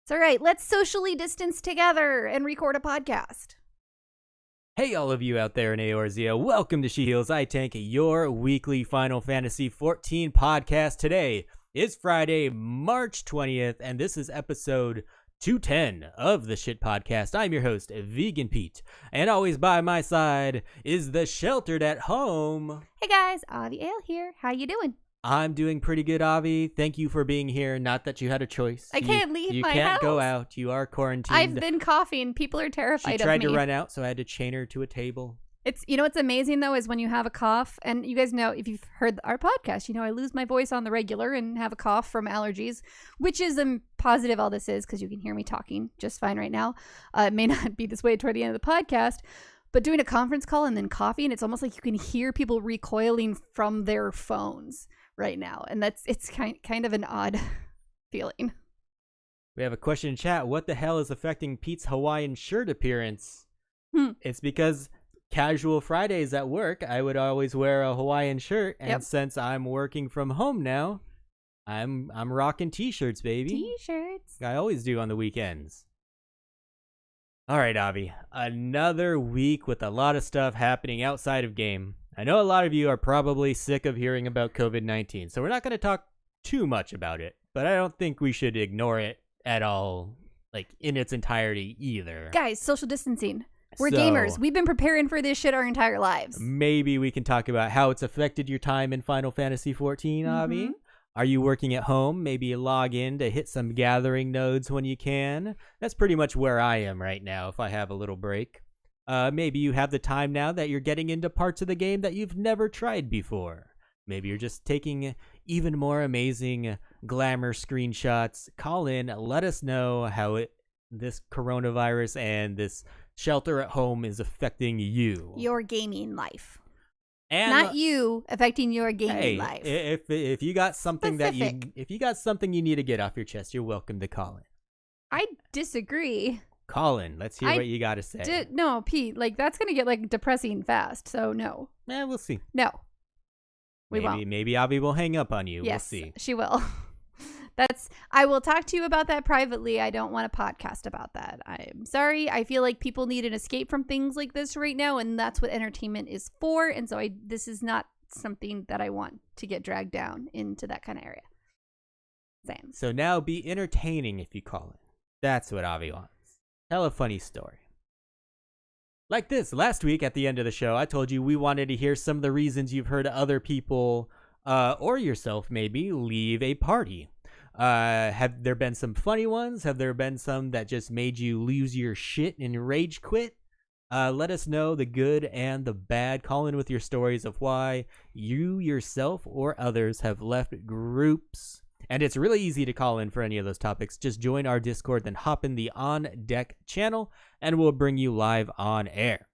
It's all right. Let's socially distance together and record a podcast. Hey, all of you out there in Eorzea, welcome to She Heals I Tank, your weekly Final Fantasy XIV podcast. Today is Friday, March 20th, and this is episode 210 of the Shit Podcast. I'm your host, Vegan Pete, and always by my side is the sheltered at home. Hey guys, Avi Ale here. How you doing? I'm doing pretty good, Avi. Thank you for being here. Not that you had a choice. I can't leave my house. You can't go out. You are quarantined. I've been coughing. People are terrified of me. She tried to run out, so I had to chain her to a table. It's, you know what's amazing though is when you have a cough, and you guys know if you've heard our podcast, you know I lose my voice on the regular and have a cough from allergies, which is positive all this is because you can hear me talking just fine right now. It may not be this way toward the end of the podcast, but doing a conference call and then coughing, it's almost like you can hear people recoiling from their phones right now, and it's kind of an odd feeling. We have a question in chat. What the hell is affecting Pete's Hawaiian shirt appearance? It's because casual Fridays at work, I would always wear a Hawaiian shirt, and since I'm working from home now, I'm rocking t-shirts, baby. T-shirts. I always do on the weekends. All right, Avi. Another week with a lot of stuff happening outside of game. I know a lot of you are probably sick of hearing about COVID-19, so we're not going to talk too much about it, but I don't think we should ignore it at all, like in its entirety either. Guys, social distancing. We're gamers. We've been preparing for this shit our entire lives. Maybe we can talk about how it's affected your time in Final Fantasy XIV, Avi. Are you working at home? Maybe log in to hit some gathering nodes when you can. That's pretty much where I am right now if I have a little break. Maybe you have the time now that you're getting into parts of the game that you've never tried before. Maybe you're just taking even more amazing glamour screenshots. Call in, let us know how this coronavirus and this shelter at home is affecting you. Your gaming life. And not you affecting your gaming life. If you got something if you got something you need to get off your chest, you're welcome to call in. I disagree. Call in. Let's hear what you got to say. No, Pete, like that's going to get like depressing fast. So no. Yeah, we'll see. No. We won't. Maybe Abby will hang up on you. Yes, we'll see. She will. I will talk to you about that privately. I don't want to podcast about that. I'm sorry. I feel like people need an escape from things like this right now, and that's what entertainment is for. And so this is not something that I want to get dragged down into that kind of area. Same. So now be entertaining if you call in. That's what Avi wants. Tell a funny story. Like this, last week at the end of the show, I told you we wanted to hear some of the reasons you've heard other people, or yourself maybe, leave a party. Have there been some funny ones? Have there been some that just made you lose your shit and rage quit? Let us know the good and the bad. Call in with your stories of why you yourself or others have left groups. And it's really easy to call in for any of those topics. Just join our Discord, then hop in the On Deck channel, and we'll bring you live on air.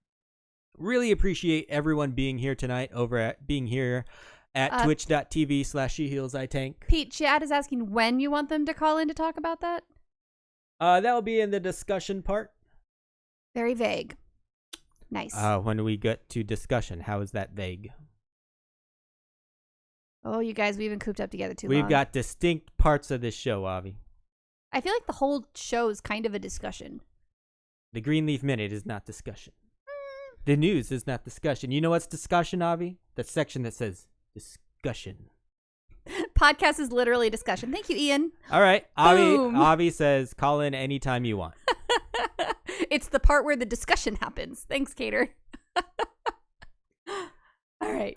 Really appreciate everyone being here tonight at twitch.tv/SheHealsITank. Pete, Chad is asking when you want them to call in to talk about that? That'll be in the discussion part. Very vague. Nice. When we get to discussion, how is that vague? Oh, you guys, we've been cooped up together too long. We've got distinct parts of this show, Avi. I feel like the whole show is kind of a discussion. The Greenleaf Minute is not discussion. The news is not discussion. You know what's discussion, Avi? The section that says discussion. Podcast is literally discussion. Thank you, Ian. All right. Avi says call in anytime you want. It's the part where the discussion happens. Thanks, Cater. All right.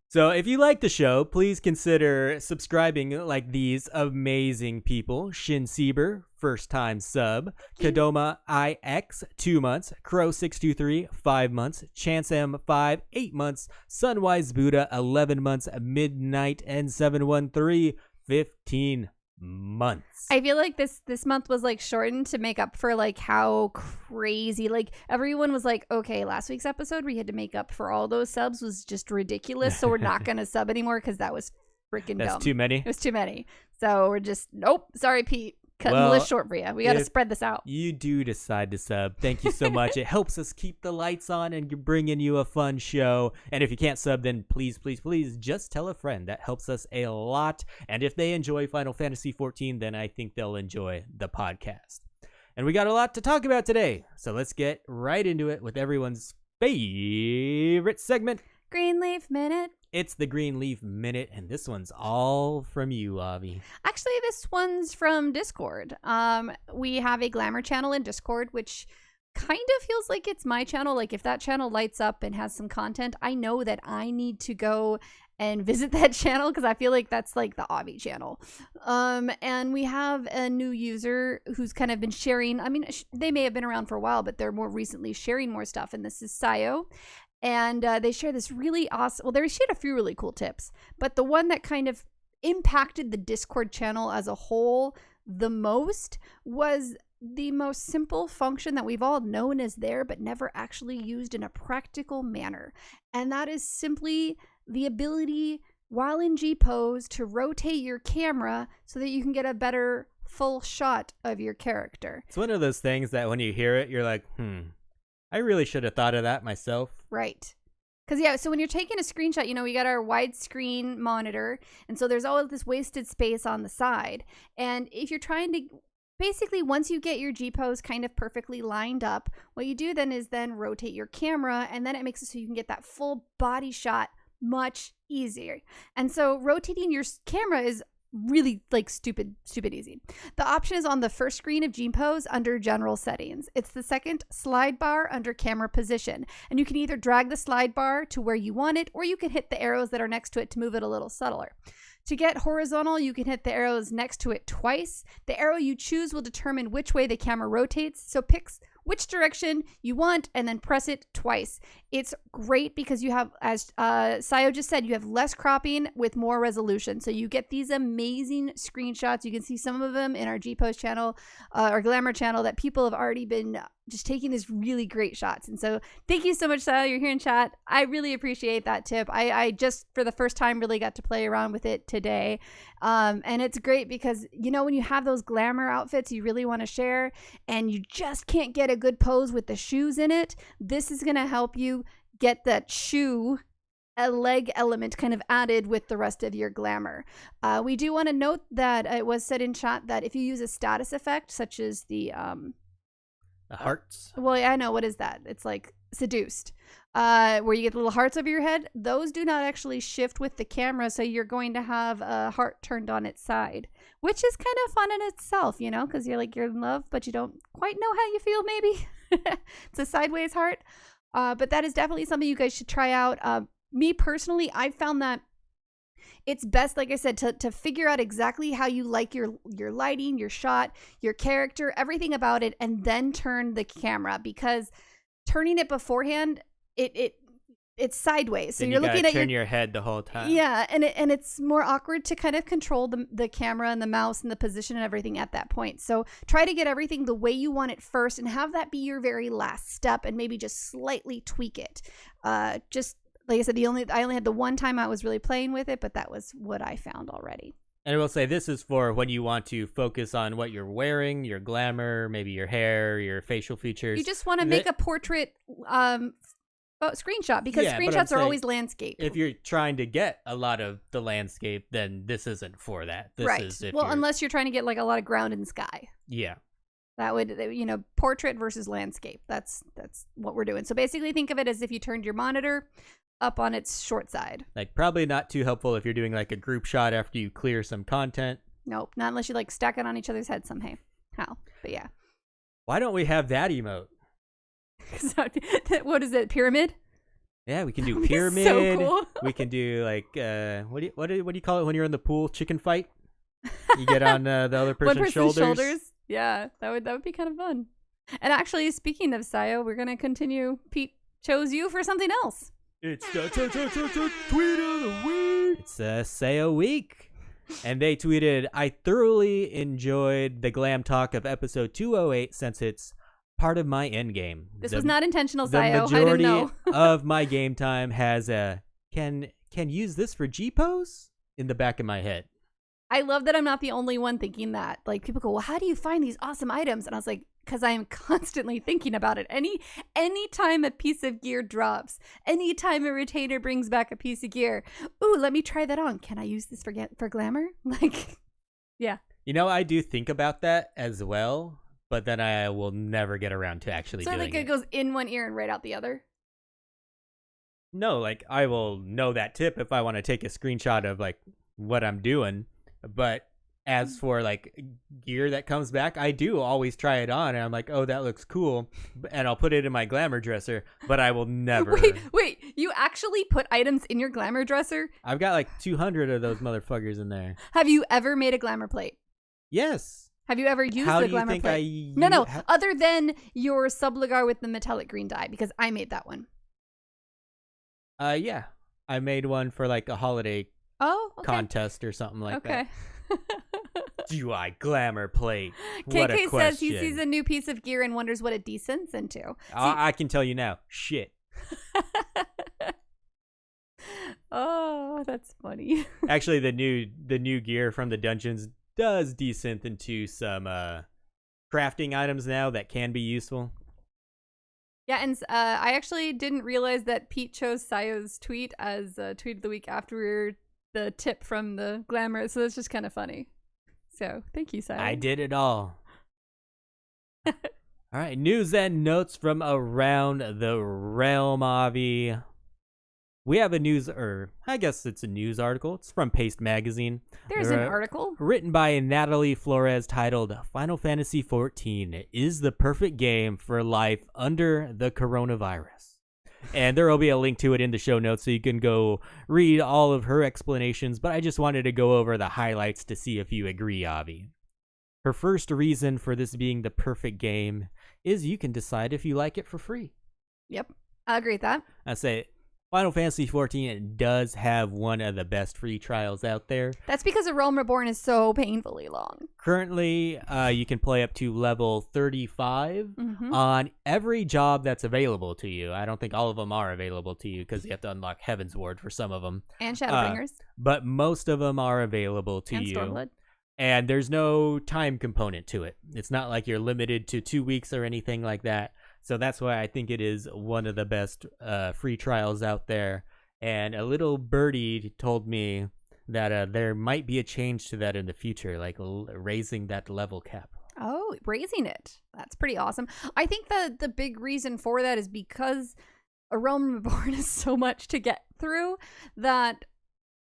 So if you like the show, please consider subscribing like these amazing people. Shin Sieber, first time sub. Kadoma IX, 2 months. Crow623, 5 months. Chance M5, 8 months. Sunwise Buddha, 11 months. Midnight N713, 15 months. I feel like this month was like shortened to make up for like how crazy, like everyone was like, okay, last week's episode we had to make up for all those subs was just ridiculous, so we're not gonna sub anymore because that was freaking dumb. That's too many. It was too many, so we're just nope. Sorry, Pete. Cutting the list short for you. We got to spread this out. You do decide to sub. Thank you so much. It helps us keep the lights on and bringing you a fun show. And if you can't sub, then please, please, please just tell a friend. That helps us a lot. And if they enjoy Final Fantasy XIV, then I think they'll enjoy the podcast. And we got a lot to talk about today. So let's get right into it with everyone's favorite segment, Greenleaf Minute. It's the Greenleaf Minute, and this one's all from you, Avi. Actually, this one's from Discord. We have a Glamour channel in Discord, which kind of feels like it's my channel. Like, if that channel lights up and has some content, I know that I need to go and visit that channel because I feel like that's like the Avi channel. And we have a new user who's kind of been sharing. I mean, they may have been around for a while, but they're more recently sharing more stuff, and this is Sayo. And they share this really awesome, well, they shared a few really cool tips, but the one that kind of impacted the Discord channel as a whole the most was the most simple function that we've all known is there, but never actually used in a practical manner. And that is simply the ability, while in Gpose, to rotate your camera so that you can get a better full shot of your character. It's one of those things that when you hear it, you're like, I really should have thought of that myself. Right. Because, yeah, so when you're taking a screenshot, you know, we got our widescreen monitor, and so there's always this wasted space on the side. And if you're trying to, basically, once you get your Gpose kind of perfectly lined up, what you do then is then rotate your camera, and then it makes it so you can get that full body shot much easier. And so rotating your camera is really like stupid easy. The option is on the first screen of Gpose under general settings. It's the second slide bar under camera position, and you can either drag the slide bar to where you want it, or you can hit the arrows that are next to it to move it a little subtler. To get horizontal, you can hit the arrows next to it twice. The arrow you choose will determine which way the camera rotates, so pick which direction you want and then press it twice. It's great because you have, as Sayo just said, you have less cropping with more resolution. So you get these amazing screenshots. You can see some of them in our Gpose channel, our Glamour channel, that people have already been just taking these really great shots. And so thank you so much, Sayo. You're here in chat. I really appreciate that tip. I just, for the first time, really got to play around with it today. And it's great because, you know, when you have those Glamour outfits you really want to share and you just can't get a good pose with the shoes in it, this is going to help you get that shoe, a leg element kind of added with the rest of your Glamour. We do want to note that it was said in chat that if you use a status effect, such as the hearts. Well, I know. What is that? It's like seduced, where you get little hearts over your head. Those do not actually shift with the camera, so you're going to have a heart turned on its side, which is kind of fun in itself, you know, because you're in love, but you don't quite know how you feel, maybe. It's a sideways heart. But that is definitely something you guys should try out. Me personally, I found that it's best, like I said, to figure out exactly how you like your lighting, your shot, your character, everything about it, and then turn the camera, because turning it beforehand, it's sideways. So then you're looking at turn your head the whole time. Yeah, and it's more awkward to kind of control the camera and the mouse and the position and everything at that point. So try to get everything the way you want it first and have that be your very last step, and maybe just slightly tweak it. Just like I said, I only had the one time I was really playing with it, but that was what I found already. And I will say this is for when you want to focus on what you're wearing, your glamour, maybe your hair, your facial features. You just want to make a portrait screenshot, because screenshots are always landscape. If you're trying to get a lot of the landscape, then this isn't for that. This is if unless you're trying to get like a lot of ground and sky. Yeah. That would, you know, portrait versus landscape. That's what we're doing. So basically think of it as if you turned your monitor up on its short side. Like, probably not too helpful if you're doing like a group shot after you clear some content. Nope, not unless you like stack it on each other's heads somehow. But yeah. Why don't we have that emote? What is it? Pyramid? Yeah, we can do pyramid. So cool. We can do like what do you call it when you're in the pool? Chicken fight. You get on the other person's shoulders. Yeah, that would be kind of fun. And actually, speaking of Sayo, we're gonna continue. Pete chose you for something else. It's the tweet of the week. It's Sayo week. And they tweeted, I thoroughly enjoyed the glam talk of episode 208 since it's part of my end game. This was not intentional, The Sayo. majority I didn't know. of my game time has a can use this for Gpose in the back of my head. I love that I'm not the only one thinking that. Like, people go, well, how do you find these awesome items? And I was like, because I am constantly thinking about it. Any time a piece of gear drops, any time a retainer brings back a piece of gear, ooh, let me try that on. Can I use this for glamour? Like, yeah. You know, I do think about that as well, but then I will never get around to actually doing like it. It goes in one ear and right out the other? No, like, I will know that tip if I want to take a screenshot of, like, what I'm doing. But as for, like, gear that comes back, I do always try it on, and I'm like, oh, that looks cool, and I'll put it in my glamour dresser, but I will never. Wait, you actually put items in your glamour dresser? I've got, like, 200 of those motherfuckers in there. Have you ever made a glamour plate? Yes. Have you ever used the glamour plate? No, other than your subligar with the metallic green dye, because I made that one. Yeah. I made one for, like, a holiday contest or something like that. Do I glamour plate? KK says he sees a new piece of gear and wonders what it descends into. I can tell you now. Shit. Oh, that's funny. Actually, the new gear from the dungeons does descend into some crafting items now that can be useful. Yeah, and I actually didn't realize that Pete chose Sayo's tweet as tweet of the week after the tip from the glamour, so that's just kind of funny. So, thank you, Sayo. I did it all. All right, news and notes from around the realm, Avi. We have I guess it's a news article. It's from Paste Magazine. There's an article. Written by Natalie Flores titled, Final Fantasy XIV is the perfect game for life under the coronavirus. And there will be a link to it in the show notes so you can go read all of her explanations, but I just wanted to go over the highlights to see if you agree, Avi. Her first reason for this being the perfect game is you can decide if you like it for free. Yep, I agree with that. I say Final Fantasy XIV does have one of the best free trials out there. That's because A Realm Reborn is so painfully long. Currently, you can play up to level 35 on every job that's available to you. I don't think all of them are available to you because you have to unlock Heaven's Ward for some of them. And Shadowbringers. But most of them are available to you. Stormblood. And there's no time component to it. It's not like you're limited to 2 weeks or anything like that. So that's why I think it is one of the best free trials out there. And a little birdie told me that there might be a change to that in the future, like raising that level cap. Oh, raising it. That's pretty awesome. I think the big reason for that is because A Realm Reborn is so much to get through that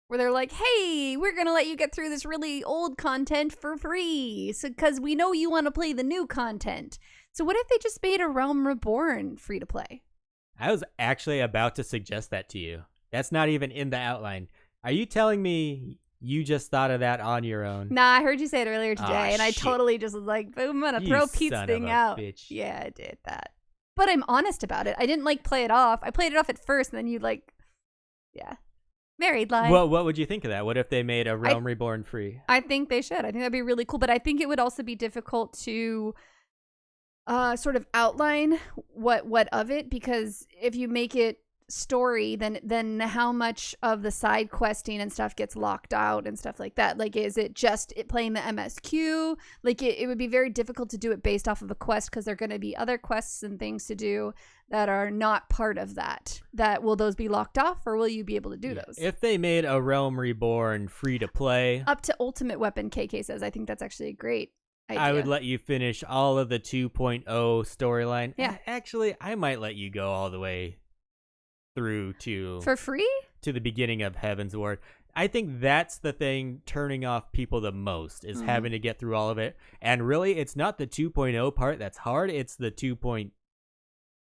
where they're like, hey, we're going to let you get through this really old content for free. So, because we know you want to play the new content. So what if they just made A Realm Reborn free to play? I was actually about to suggest that to you. That's not even in the outline. Are you telling me you just thought of that on your own? Nah, I heard you say it earlier today, and I totally just was like, boom, I'm going to throw Pete's thing out. Bitch. Yeah, I did that. But I'm honest about it. I didn't, play it off. I played it off at first, and then you, yeah. Married life. Well, what would you think of that? What if they made A Realm Reborn free? I think they should. I think that'd be really cool, but I think it would also be difficult to sort of outline what of it, because if you make it story, then how much of the side questing and stuff gets locked out and stuff like that. Like, is it just playing the MSQ? Like, it would be very difficult to do it based off of a quest, because there are going to be other quests and things to do that are not part of that. Will those be locked off, or will you be able to do those? If they made A Realm Reborn free to play, up to Ultimate Weapon, KK says, I think that's actually a great idea. I would let you finish all of the 2.0 storyline. Yeah. Actually, I might let you go all the way through to for free to the beginning of Heaven's Ward. I think that's the thing turning off people the most, is having to get through all of it. And really, it's not the 2.0 part that's hard. It's the 2.1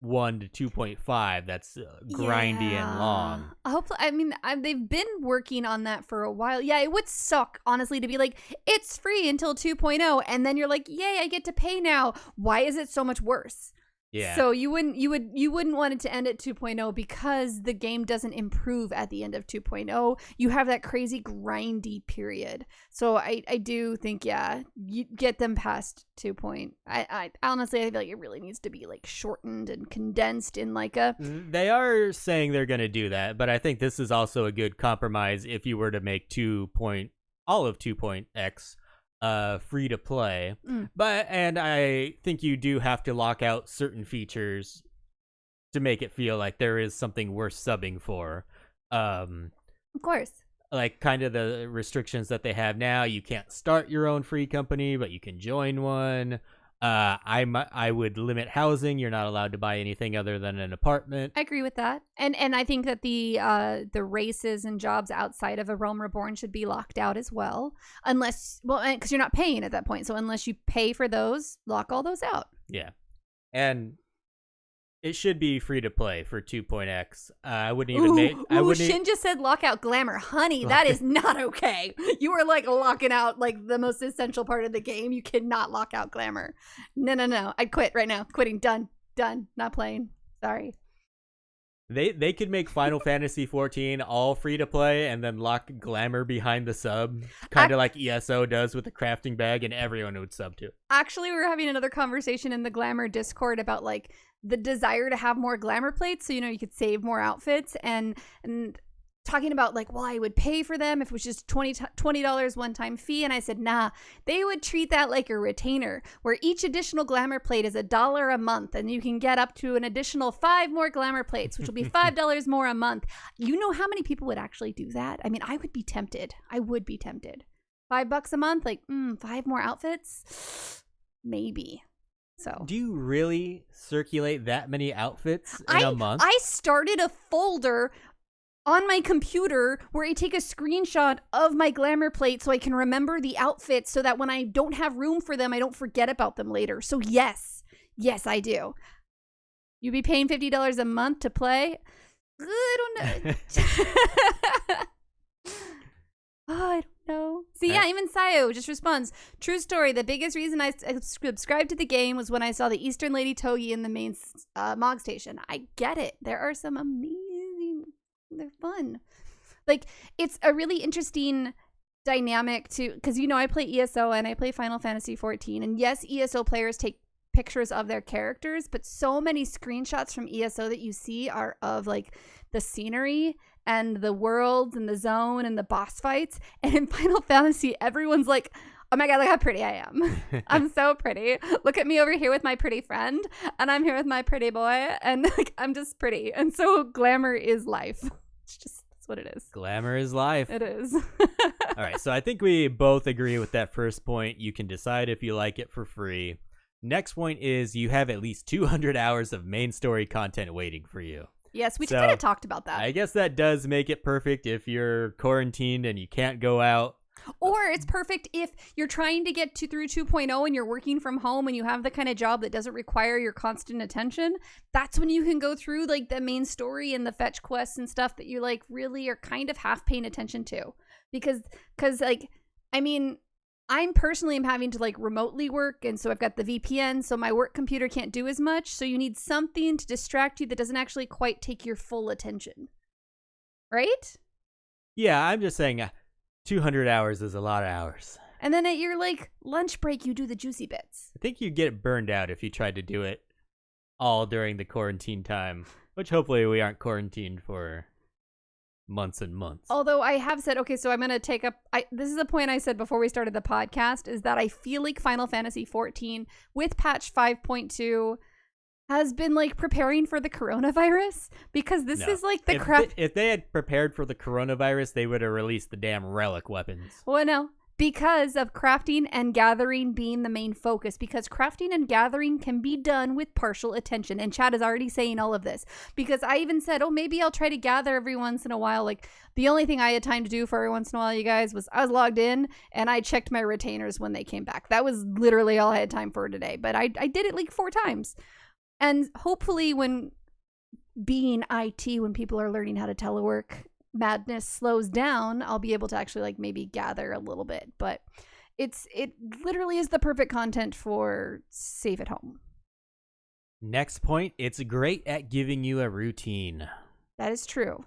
to 2.5 that's grindy and long. Hopefully, they've been working on that for a while. Yeah, it would suck, honestly, to be like, it's free until 2.0, and then you're like, yay, I get to pay now. Why is it so much worse? Yeah. So you wouldn't want it to end at 2.0, because the game doesn't improve at the end of 2.0. You have that crazy grindy period. So I do think, yeah, you get them past 2.0. I honestly, I feel like it really needs to be shortened and condensed in a. They are saying they're going to do that, but I think this is also a good compromise if you were to make 2. all of 2.x free to play. And I think you do have to lock out certain features to make it feel like there is something worth subbing for. Of course. Like kind of the restrictions that they have now. You can't start your own free company, but you can join one. I would limit housing. You're not allowed to buy anything other than an apartment. I agree with that. And I think that the races and jobs outside of A Realm Reborn should be locked out as well. Unless, because you're not paying at that point. So unless you pay for those, lock all those out. Yeah. And it should be free to play for 2.x. I wouldn't even Shin just said lock out glamour. Honey, that is not okay. You are like locking out like the most essential part of the game. You cannot lock out glamour. No. I'd quit right now. Quitting. Done. Not playing. Sorry. They could make Final Fantasy 14 all free to play and then lock glamour behind the sub, kind of like ESO does with the crafting bag, and everyone would sub to it. Actually, we were having another conversation in the glamour Discord about like the desire to have more glamour plates, so you could save more outfits, and talking about like, well, I would pay for them if it was just $20 one-time fee. And I said, nah, they would treat that like a retainer where each additional glamour plate is $1 a month, and you can get up to an additional 5 more glamour plates, which will be $5 more a month. You know how many people would actually do that? I mean, I would be tempted. $5 a month, like 5 more outfits, maybe. So do you really circulate that many outfits in a month? I started a folder on my computer where I take a screenshot of my glamour plate so I can remember the outfits, so that when I don't have room for them, I don't forget about them later. So yes, I do. You be paying $50 a month to play? I don't know. I don't know. See, yeah, even Sayo just responds, true story, the biggest reason I subscribed to the game was when I saw the Eastern Lady Togi in the main Mog Station. I get it. There are some amazing... They're fun. Like, it's a really interesting dynamic to... Because, I play ESO and I play Final Fantasy 14. And yes, ESO players take pictures of their characters, but so many screenshots from ESO that you see are of, like, the scenery and the worlds and the zone and the boss fights. And in Final Fantasy, everyone's like, oh my god, look how pretty I am. I'm so pretty. Look at me over here with my pretty friend, and I'm here with my pretty boy, and like, I'm just pretty. And so glamour is life. That's what it is. Glamour is life. It is. All right, so I think we both agree with that first point. You can decide if you like it for free. Next point is you have at least 200 hours of main story content waiting for you. Yes, we kind of talked about that. I guess that does make it perfect if you're quarantined and you can't go out. Or it's perfect if you're trying to get through 2.0 and you're working from home and you have the kind of job that doesn't require your constant attention. That's when you can go through like the main story and the fetch quests and stuff that you like really are kind of half paying attention to. Because like, I mean, I'm personally am having to like remotely work, and so I've got the VPN, so my work computer can't do as much. So you need something to distract you that doesn't actually quite take your full attention. Right? Yeah, I'm just saying 200 hours is a lot of hours. And then at your like lunch break, you do the juicy bits. I think you'd get burned out if you tried to do it all during the quarantine time, which hopefully we aren't quarantined for months and months. Although I have said, okay, so I'm going to take up, this is a point I said before we started the podcast, is that I feel like Final Fantasy 14 with patch 5.2 has been like preparing for the coronavirus, because this is like the crap. If they had prepared for the coronavirus, they would have released the damn relic weapons. Well, no, because of crafting and gathering being the main focus, because crafting and gathering can be done with partial attention. And Chad is already saying all of this, because I even said, oh, maybe I'll try to gather every once in a while. Like, the only thing I had time to do for every once in a while, you guys, was I was logged in and I checked my retainers when they came back. That was literally all I had time for today. But I did it like 4 times. And hopefully when being IT, when people are learning how to telework, madness slows down, I'll be able to actually like maybe gather a little bit. But it literally is the perfect content for safe at home. Next point, it's great at giving you a routine. That is true.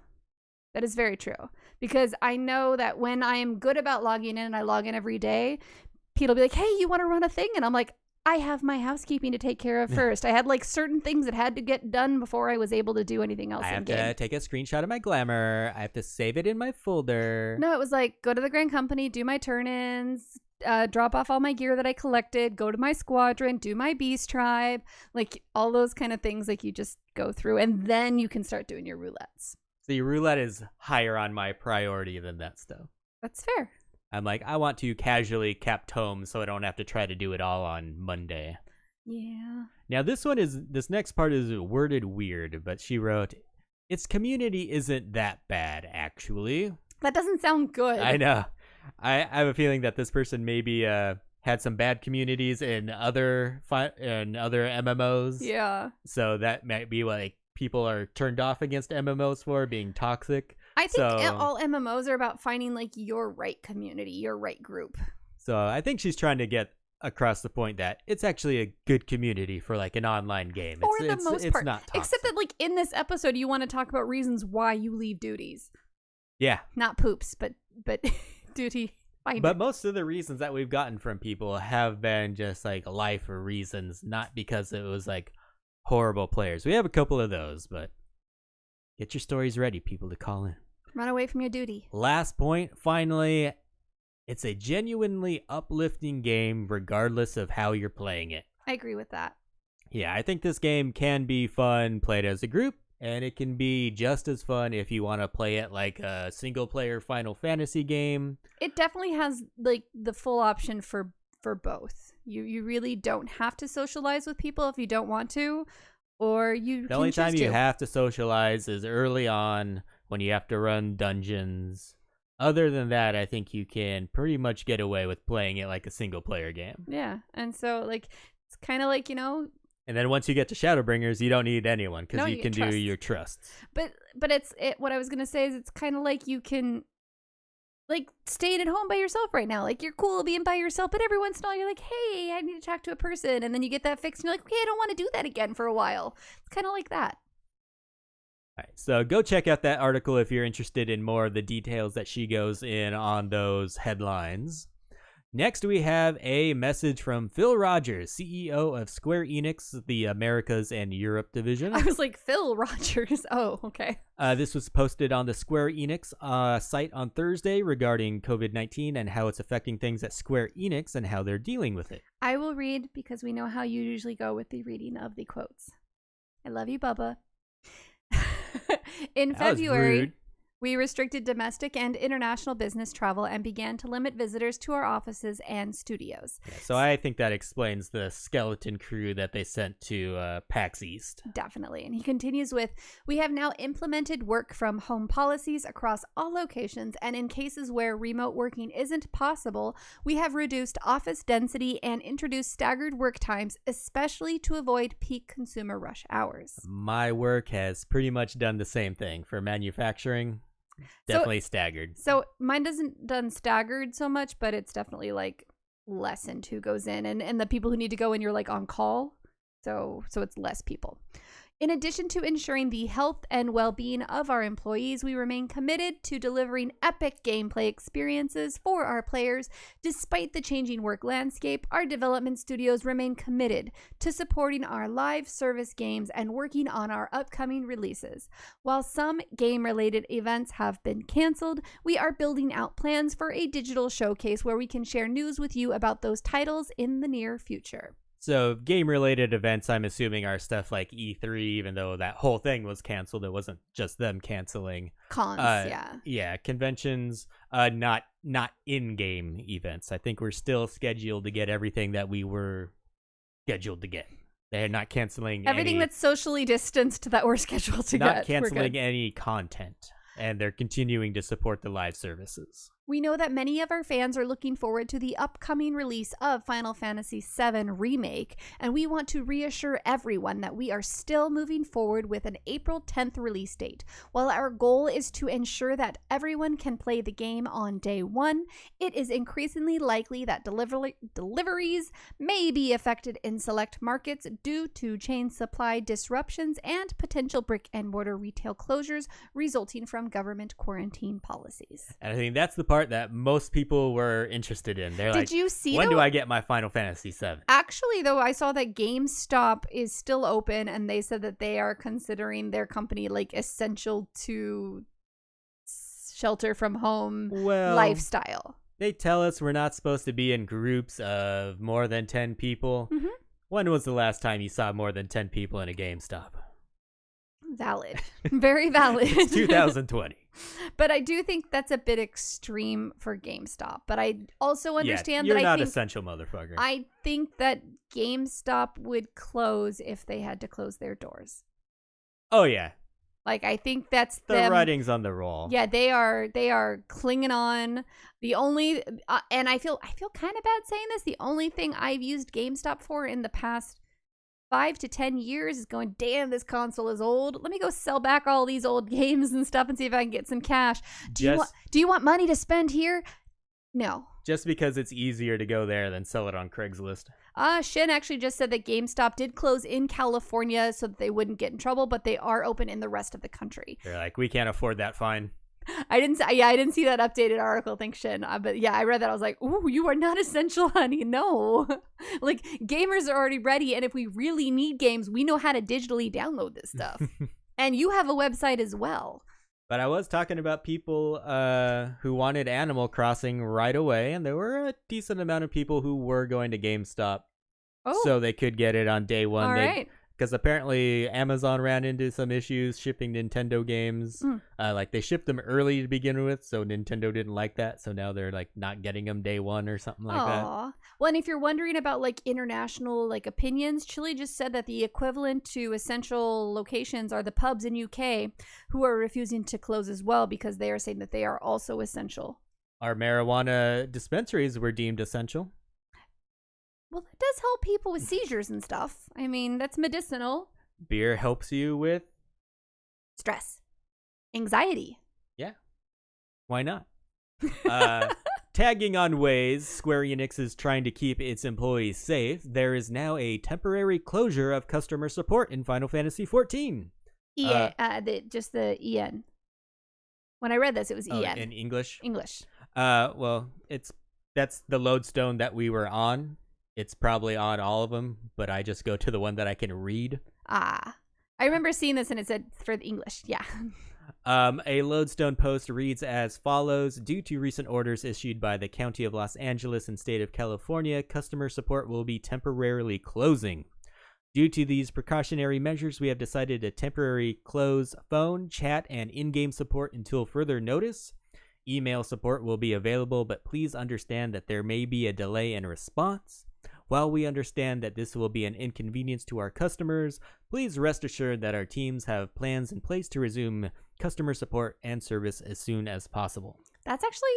That is very true. Because I know that when I am good about logging in and I log in every day, people will be like, hey, you want to run a thing? And I'm like, I have my housekeeping to take care of first. I had like certain things that had to get done before I was able to do anything else. I have to take a screenshot of my glamour. I have to save it in my folder. No, it was like go to the Grand Company, do my turn-ins, drop off all my gear that I collected, go to my squadron, do my beast tribe, like all those kind of things. Like you just go through, and then you can start doing your roulettes. So your roulette is higher on my priority than that stuff. That's fair. I'm like, I want to casually cap tome so I don't have to try to do it all on Monday. Yeah. Now this next part is worded weird, but she wrote, its community isn't that bad, actually. That doesn't sound good. I know. I have a feeling that this person maybe had some bad communities in other MMOs. Yeah. So that might be what like, people are turned off against MMOs for, being toxic. I think all MMOs are about finding like your right community, your right group. So I think she's trying to get across the point that it's actually a good community for like an online game. For the most part. It's not toxic. Except that like in this episode, you want to talk about reasons why you leave duties. Yeah. Not poops, but duty. But most of the reasons that we've gotten from people have been just like life reasons, not because it was like horrible players. We have a couple of those, but get your stories ready, people, to call in. Run away from your duty. Last point, finally, it's a genuinely uplifting game regardless of how you're playing it. I agree with that. Yeah, I think this game can be fun played as a group, and it can be just as fun if you want to play it like a single-player Final Fantasy game. It definitely has like the full option for both. You really don't have to socialize with people if you don't want to, or you. The only time you have to socialize is early on when you have to run dungeons. Other than that, I think you can pretty much get away with playing it like a single-player game. Yeah, and so like it's kind of like, you know. And then once you get to Shadowbringers, you don't need anyone because you can do your trusts. But what I was gonna say is it's kind of like you can like staying at home by yourself right now. Like you're cool being by yourself, but every once in a while you're like, hey, I need to talk to a person, and then you get that fixed, and you're like, okay, I don't want to do that again for a while. It's kind of like that. All right, so go check out that article if you're interested in more of the details that she goes in on those headlines. Next, we have a message from Phil Rogers, CEO of Square Enix, the Americas and Europe division. I was like, Phil Rogers. Oh, okay. This was posted on the Square Enix site on Thursday regarding COVID-19 and how it's affecting things at Square Enix and how they're dealing with it. I will read because we know how you usually go with the reading of the quotes. I love you, Bubba. In February, we restricted domestic and international business travel and began to limit visitors to our offices and studios. Yeah, so I think that explains the skeleton crew that they sent to PAX East. Definitely. And he continues with, we have now implemented work from home policies across all locations, and in cases where remote working isn't possible, we have reduced office density and introduced staggered work times, especially to avoid peak consumer rush hours. My work has pretty much done the same thing for manufacturing. Definitely staggered. So mine doesn't done staggered so much, but it's definitely like lessened who goes in, and the people who need to go in, you're like on call. So it's less people. In addition to ensuring the health and well-being of our employees, we remain committed to delivering epic gameplay experiences for our players. Despite the changing work landscape, our development studios remain committed to supporting our live service games and working on our upcoming releases. While some game-related events have been canceled, we are building out plans for a digital showcase where we can share news with you about those titles in the near future. So game-related events, I'm assuming, are stuff like E3, even though that whole thing was canceled. It wasn't just them canceling. Cons, yeah. Yeah, conventions, not in-game events. I think we're still scheduled to get everything that we were scheduled to get. They're not canceling everything that's socially distanced that we're scheduled to get. Not canceling any content, and they're continuing to support the live services. We know that many of our fans are looking forward to the upcoming release of Final Fantasy VII Remake, and we want to reassure everyone that we are still moving forward with an April 10th release date. While our goal is to ensure that everyone can play the game on day one, it is increasingly likely that deliveries may be affected in select markets due to chain supply disruptions and potential brick-and-mortar retail closures resulting from government quarantine policies. And I think that's the part that most people were interested in. They're like, Did you see when though? do I get my Final Fantasy VII? Actually, though, I saw that GameStop is still open, and they said that they are considering their company like essential to shelter from home lifestyle. They tell us we're not supposed to be in groups of more than 10 people. Mm-hmm. When was the last time you saw more than 10 people in a GameStop? Valid. Very valid. It's 2020. But I do think that's a bit extreme for GameStop. But I also understand you're that not essential, motherfucker. I think that GameStop would close if they had to close their doors. Oh, yeah. Like, I think that's the writing's on the wall. Yeah, they are clinging on. The only and I feel kind of bad saying this. The only thing I've used GameStop for in the past 5 to 10 years is going, damn, this console is old. Let me go sell back all these old games and stuff and see if I can get some cash. Do you want money to spend here? No. Just because it's easier to go there than sell it on Craigslist. Shin actually just said that GameStop did close in California so that they wouldn't get in trouble, but they are open in the rest of the country. They're like, we can't afford that fine. I didn't see that updated article. Thanks, Shin. But yeah, I read that. I was like, ooh, you are not essential, honey. No. Like, gamers are already ready, and if we really need games, we know how to digitally download this stuff. And you have a website as well. But I was talking about people who wanted Animal Crossing right away, and there were a decent amount of people who were going to GameStop so they could get it on day one. All right. Because apparently Amazon ran into some issues shipping Nintendo games. Like, they shipped them early to begin with, so Nintendo didn't like that. So now they're, like, not getting them day one or something like that. Well, and if you're wondering about, like, international, like, opinions, Chile just said that the equivalent to essential locations are the pubs in UK who are refusing to close as well because they are saying that they are also essential. Our marijuana dispensaries were deemed essential. Well, that does help people with seizures and stuff. I mean, that's medicinal. Beer helps you with stress, anxiety. Yeah. Why not? Tagging on ways Square Enix is trying to keep its employees safe, there is now a temporary closure of customer support in Final Fantasy XIV. Just the EN. When I read this, it was EN. In English? English. Well, that's the lodestone that we were on. It's probably on all of them, but I just go to the one that I can read. I remember seeing this and it said for the English. Yeah. A lodestone post reads as follows: due to recent orders issued by the County of Los Angeles and State of California, customer support will be temporarily closing. Due to these precautionary measures, we have decided to temporarily close phone, chat, and in-game support until further notice. Email support will be available, but please understand that there may be a delay in response. While we understand that this will be an inconvenience to our customers, please rest assured that our teams have plans in place to resume customer support and service as soon as possible. That's actually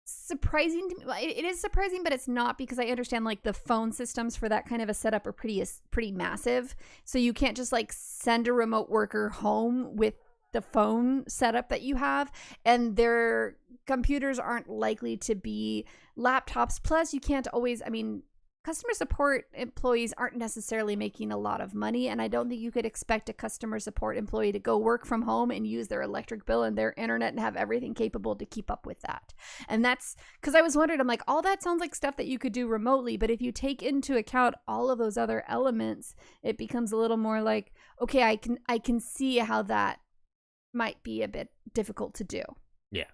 surprising to me. It is surprising, but it's not, because I understand like the phone systems for that kind of a setup are pretty massive. So you can't just like send a remote worker home with the phone setup that you have, and their computers aren't likely to be laptops. Plus, you can't always, customer support employees aren't necessarily making a lot of money, and I don't think you could expect a customer support employee to go work from home and use their electric bill and their internet and have everything capable to keep up with that. And that's because I was wondering, I'm like, all that sounds like stuff that you could do remotely, but if you take into account all of those other elements, it becomes a little more like, okay, I can see how that might be a bit difficult to do. Yeah.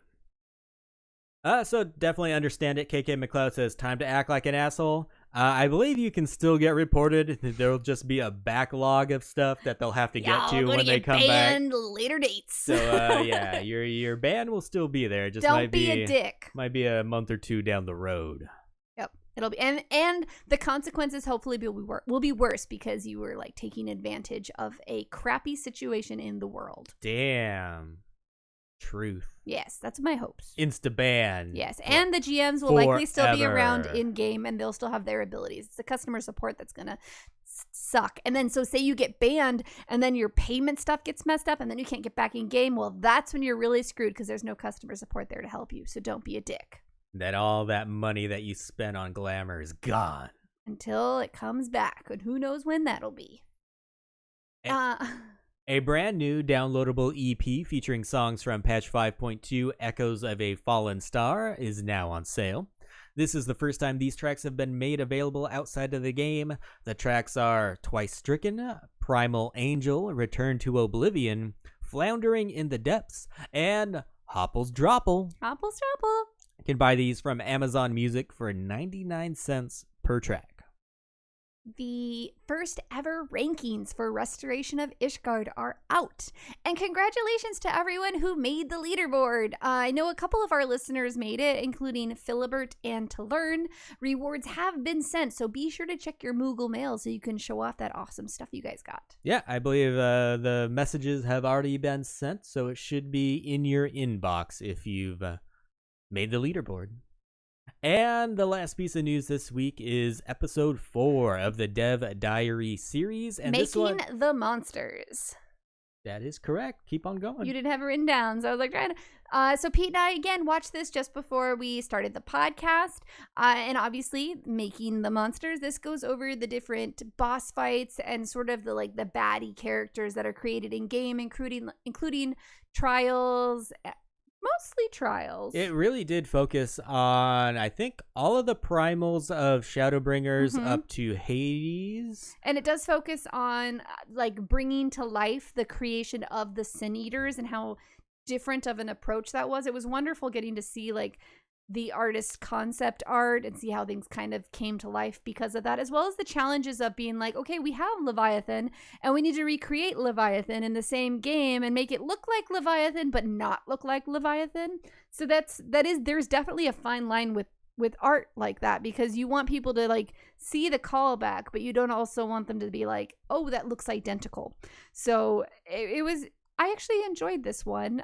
So definitely understand it. KK McLeod says, time to act like an asshole. I believe you can still get reported. There'll just be a backlog of stuff that they'll have to get to when they come back. Later dates. So yeah, your ban will still be there. Just don't be a dick. Might be a month or two down the road. Yep, it'll be, and the consequences hopefully will be worse because you were like taking advantage of a crappy situation in the world. Damn. Truth. Yes, that's my hopes. Insta-ban. Yes, and the GMs will likely still be around in-game, and they'll still have their abilities. It's the customer support that's going to suck. And then, so say you get banned, and then your payment stuff gets messed up, and then you can't get back in-game. Well, that's when you're really screwed because there's no customer support there to help you. So don't be a dick. That all that money that you spent on glamour is gone. Until it comes back, and who knows when that'll be. A brand new downloadable EP featuring songs from patch 5.2 Echoes of a Fallen Star is now on sale. This is the first time these tracks have been made available outside of the game. The tracks are Twice Stricken, Primal Angel, Return to Oblivion, Floundering in the Depths, and Hopple's Dropple. Hopple's Dropple. You can buy these from Amazon Music for 99 cents per track. The first ever rankings for Restoration of Ishgard are out. And congratulations to everyone who made the leaderboard. I know a couple of our listeners made it, including Philibert and To Learn. Rewards have been sent, so be sure to check your Moogle mail so you can show off that awesome stuff you guys got. Yeah, I believe the messages have already been sent, so it should be in your inbox if you've made the leaderboard. And the last piece of news this week is episode 4 of the Dev Diary series. And Making the Monsters. That is correct. Keep on going. You didn't have it written down, so I was like, trying to. So Pete and I, again, watched this just before we started the podcast. And obviously, Making the Monsters, this goes over the different boss fights and sort of the baddie characters that are created in game, including trials. Mostly trials. It really did focus on, I think, all of the primals of Shadowbringers up to Hades. And it does focus on, bringing to life the creation of the Sin Eaters and how different of an approach that was. It was wonderful getting to see, the artist's concept art and see how things kind of came to life because of that, as well as the challenges of being okay, we have Leviathan and we need to recreate Leviathan in the same game and make it look like Leviathan but not look like Leviathan. So there's definitely a fine line with art like that, because you want people to see the callback, but you don't also want them to be oh, that looks identical. So I actually enjoyed this one.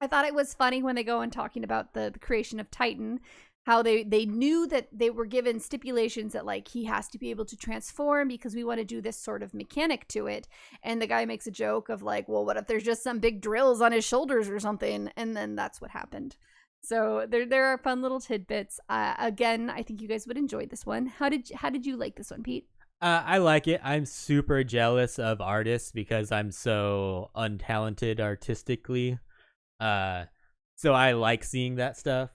I thought it was funny when they go on talking about the creation of Titan, how they knew that they were given stipulations that he has to be able to transform because we want to do this sort of mechanic to it. And the guy makes a joke of well, what if there's just some big drills on his shoulders or something? And then that's what happened. So there are fun little tidbits. Again, I think you guys would enjoy this one. How did you like this one, Pete? I like it. I'm super jealous of artists because I'm so untalented artistically. So I like seeing that stuff,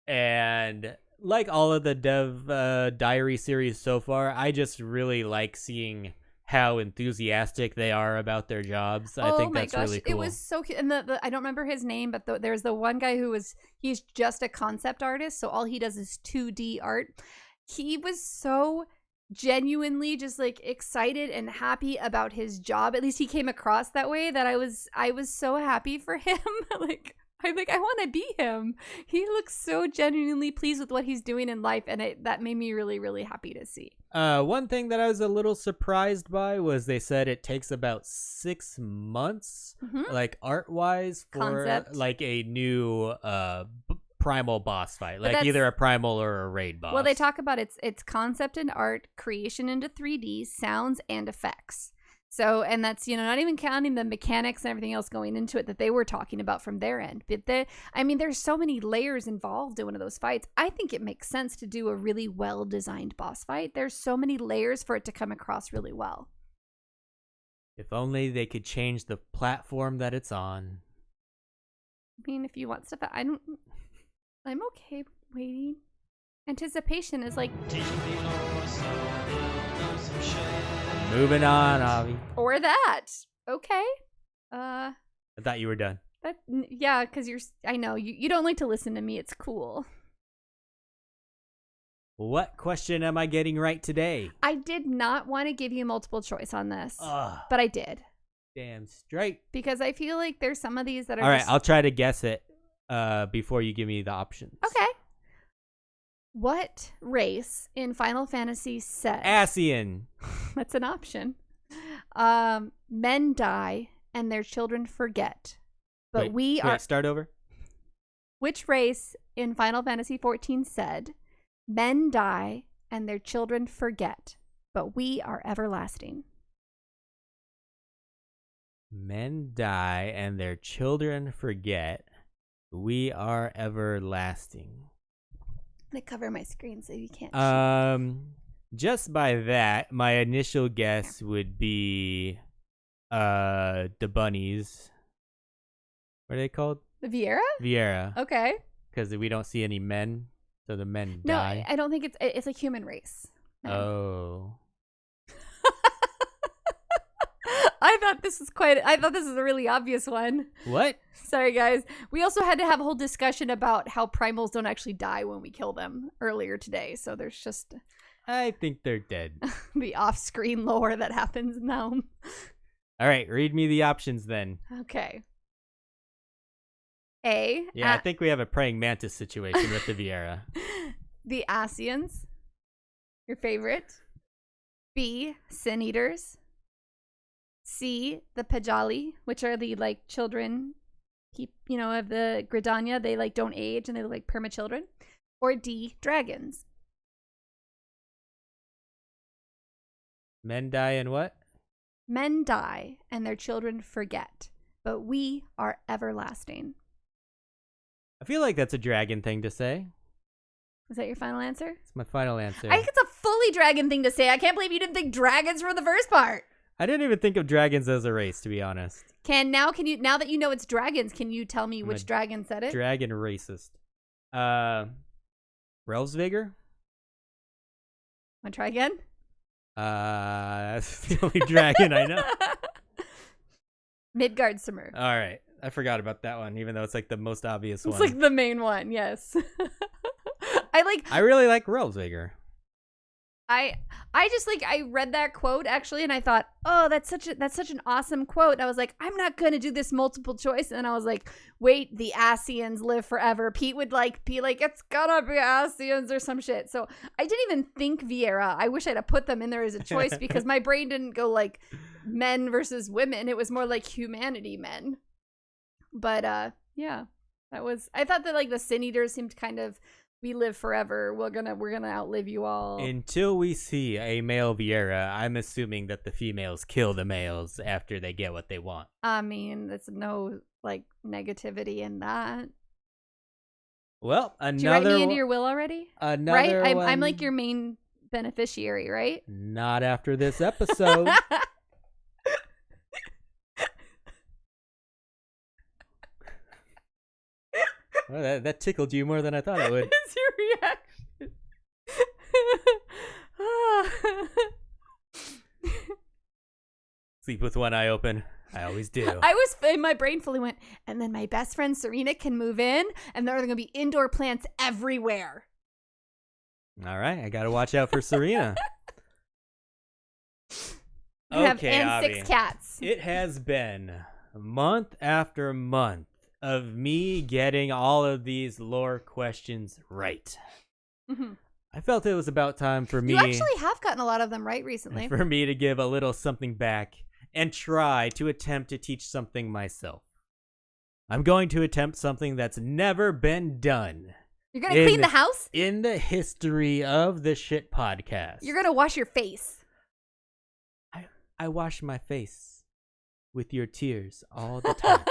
and like all of the Dev Diary series so far, I just really like seeing how enthusiastic they are about their jobs. I think that's really cool. It was so cute. And I don't remember his name, but there's the one guy he's just a concept artist, so all he does is 2D art. He was so genuinely just excited and happy about his job. At least he came across that way, that I was so happy for him. I want to be him. He looks so genuinely pleased with what he's doing in life, and that made me really, really happy to see. One thing that I was a little surprised by was they said it takes about 6 months, art wise, for concept. A new primal boss fight, either a primal or a raid boss. Well, they talk about its concept and art, creation into 3D, sounds and effects. So, and that's, not even counting the mechanics and everything else going into it that they were talking about from their end. But there's so many layers involved in one of those fights. I think it makes sense to do a really well-designed boss fight. There's so many layers for it to come across really well. If only they could change the platform that it's on. I mean, if you want stuff, I'm okay waiting. Anticipation is moving on, Avi. Or that. Okay. I thought you were done. Yeah, because I know you don't like to listen to me. It's cool. What question am I getting right today? I did not want to give you multiple choice on this, but I did. Damn straight. Because I feel like there's some of these that are. All right, I'll try to guess it before you give me the options. Okay. What race in Final Fantasy said? Ascian. That's an option. Men die and their children forget. But wait, start over. Which race in Final Fantasy XIV said, men die and their children forget, but we are everlasting? Men die and their children forget, we are everlasting. I'm going to cover my screen so you can't Just by that, my initial guess would be The bunnies. What are they called? The Viera? Viera. Okay. Because we don't see any men, so the men No, die. I don't think it's a human race. No. Oh. I thought this was a really obvious one. What? Sorry, guys. We also had to have a whole discussion about how primals don't actually die when we kill them earlier today. So there's just I think they're dead. the off-screen lore that happens now. All right, read me the options then. Okay. A. Yeah, I think we have a praying mantis situation with the Viera. The Eorzeans, your favorite. B. Sin Eaters. C. The Pajali, which are the like children, of the Gridania. They like don't age and they look like perma children. Or D. Dragons. Men die and what? Men die and their children forget, but we are everlasting. I feel like that's a dragon thing to say. Is that your final answer? It's my final answer. I think it's a fully dragon thing to say. I can't believe you didn't think dragons were the first part. I didn't even think of dragons as a race, to be honest. Now that you know it's dragons, can you tell me which dragon said it? Dragon racist. Relsvigor? Want to try again? That's the only dragon I know. Midgardsormr. All right. I forgot about that one, even though it's like the most obvious one. It's like the main one, yes. I really like Relsvigor. I read that quote actually and I thought, oh, that's such an awesome quote. And I was like, I'm not gonna do this multiple choice. And then I was like, wait, the Eorzeans live forever. Pete would be like, it's gonna be Eorzeans or some shit. So I didn't even think Viera. I wish I'd have put them in there as a choice because my brain didn't go like men versus women. It was more like humanity men. But yeah, I thought that like the Sin Eaters seemed kind of, we live forever. We're gonna outlive you all. Until we see a male Viera, I'm assuming that the females kill the males after they get what they want. I mean, there's no like negativity in that. Well, another. Did you write me into your will already? Another right? one. I'm like your main beneficiary, right? Not after this episode. Well, that tickled you more than I thought it would. It's your reaction. Sleep with one eye open. I always do. My brain fully went, and then my best friend Serena can move in, and there are going to be indoor plants everywhere. All right, I got to watch out for Serena. Okay, and Avi. 6 cats. It has been month after month of me getting all of these lore questions right. Mm-hmm. I felt it was about time for me. You actually have gotten a lot of them right recently. For me to give a little something back and try to attempt to teach something myself. I'm going to attempt something that's never been done. You're going to clean the house? In the history of the shit podcast. You're going to wash your face. I wash my face with your tears all the time.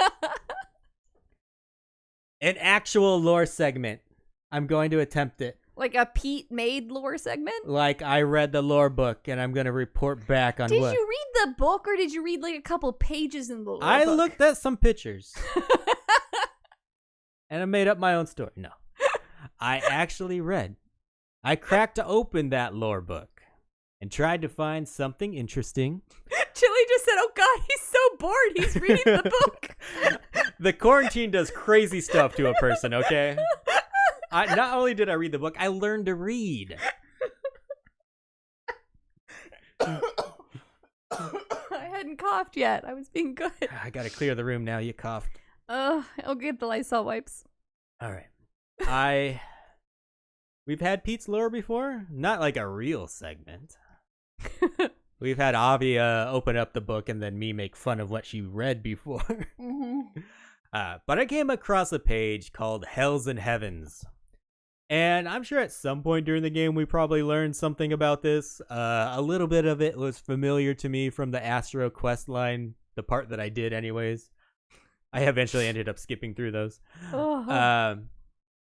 An actual lore segment. I'm going to attempt it. Like a Pete made lore segment? Like I read the lore book and I'm going to report back on Did what. you read the book or did you read like a couple pages in the lore book? I looked at some pictures. And I made up my own story. No. I actually read. I cracked open that lore book and tried to find something interesting. Chili just said, oh God, he's so bored. He's reading the book. The quarantine does crazy stuff to a person, okay? Not only did I read the book, I learned to read. I hadn't coughed yet. I was being good. I gotta clear the room now. You coughed. I'll get the Lysol wipes. All right. We've had Pete's lore before. Not like a real segment. We've had Avi open up the book and then me make fun of what she read before. Mm-hmm. But I came across a page called Hells and Heavens. And I'm sure at some point during the game we probably learned something about this. A little bit of it was familiar to me from the Astro quest line, the part that I did anyways. I eventually ended up skipping through those.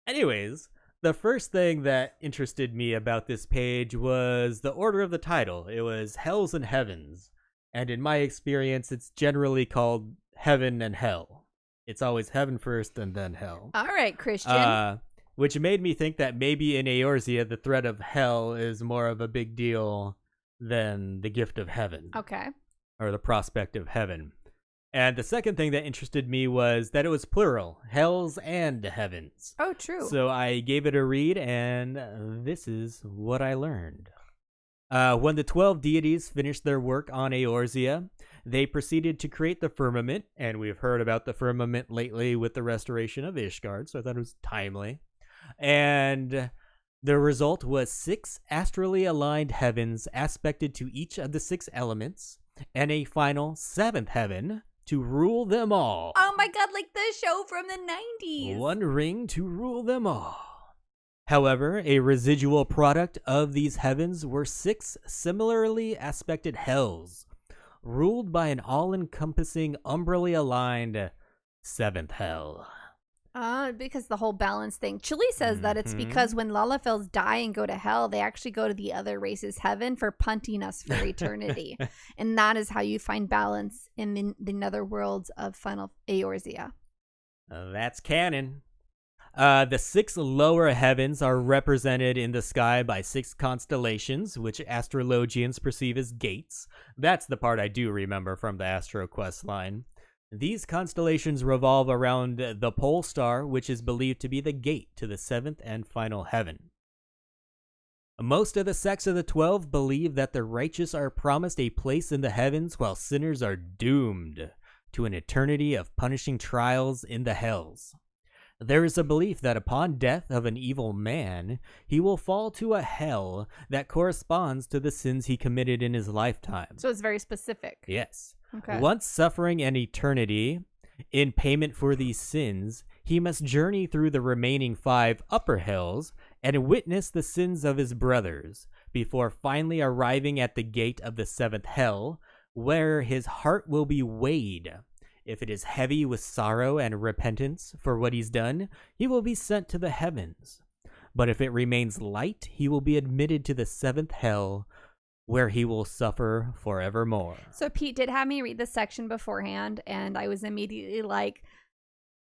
Anyways, the first thing that interested me about this page was the order of the title. It was Hells and Heavens. And in my experience, it's generally called heaven and hell. It's always heaven first and then hell. All right, Christian. Which made me think that maybe in Eorzea, the threat of hell is more of a big deal than the gift of heaven. Okay. Or the prospect of heaven. And the second thing that interested me was that it was plural, hells and heavens. Oh, true. So I gave it a read, and this is what I learned. When the 12 deities finished their work on Eorzea, they proceeded to create the firmament, and we've heard about the firmament lately with the restoration of Ishgard, so I thought it was timely. And the result was 6 astrally aligned heavens aspected to each of the 6 elements, and a final 7th heaven to rule them all. Oh my god, like the show from the 90s. One ring to rule them all. However, a residual product of these heavens were 6 similarly aspected hells, ruled by an all-encompassing, umbrally aligned 7th hell. Because the whole balance thing. Chile says that it's because when Lalafels die and go to hell, they actually go to the other race's heaven for punting us for eternity. And that is how you find balance in the netherworlds of Final Eorzea. That's canon. The 6 lower heavens are represented in the sky by 6 constellations, which astrologians perceive as gates. That's the part I do remember from the Astro Quest line. These constellations revolve around the pole star, which is believed to be the gate to the 7th and final heaven. Most of the sects of the 12 believe that the righteous are promised a place in the heavens while sinners are doomed to an eternity of punishing trials in the hells. There is a belief that upon death of an evil man, he will fall to a hell that corresponds to the sins he committed in his lifetime. So it's very specific. Yes. Okay. Once suffering an eternity in payment for these sins, he must journey through the remaining 5 upper hells and witness the sins of his brothers before finally arriving at the gate of the 7th hell, where his heart will be weighed. If it is heavy with sorrow and repentance for what he's done, he will be sent to the heavens. But if it remains light, he will be admitted to the 7th hell, where he will suffer forevermore. So Pete did have me read this section beforehand, and I was immediately like,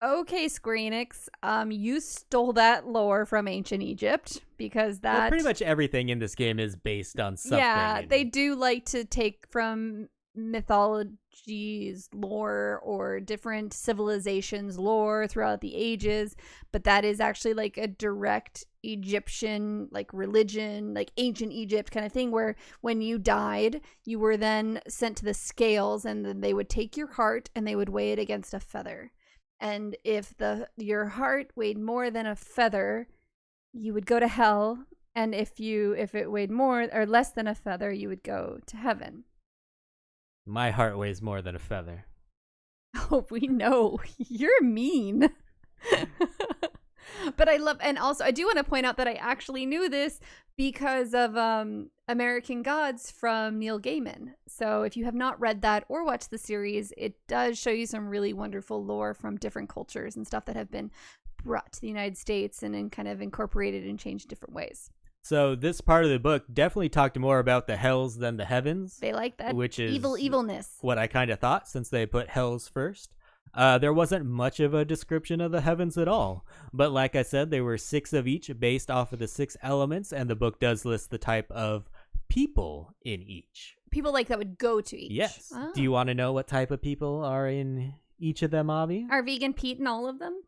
okay, Square Enix, you stole that lore from ancient Egypt, because that... Well, pretty much everything in this game is based on something. Yeah, they do like to take from mythology's lore or different civilizations' lore throughout the ages, but that is actually like a direct Egyptian like religion, like ancient Egypt kind of thing, where when you died you were then sent to the scales, and then they would take your heart and they would weigh it against a feather, and if your heart weighed more than a feather, you would go to hell, and if it weighed more or less than a feather, you would go to heaven. My heart weighs more than a feather. Oh, we know. You're mean. But I love, and also I do want to point out that I actually knew this because of American Gods from Neil Gaiman. So if you have not read that or watched the series, it does show you some really wonderful lore from different cultures and stuff that have been brought to the United States and then kind of incorporated and changed different ways. So this part of the book definitely talked more about the hells than the heavens. They like that, which is evilness. What I kind of thought, since they put hells first. There wasn't much of a description of the heavens at all. But like I said, there were 6 of each based off of the 6 elements, and the book does list the type of people in each. People like that would go to each. Yes. Oh. Do you want to know what type of people are in each of them, Avi? Are vegan Pete in all of them?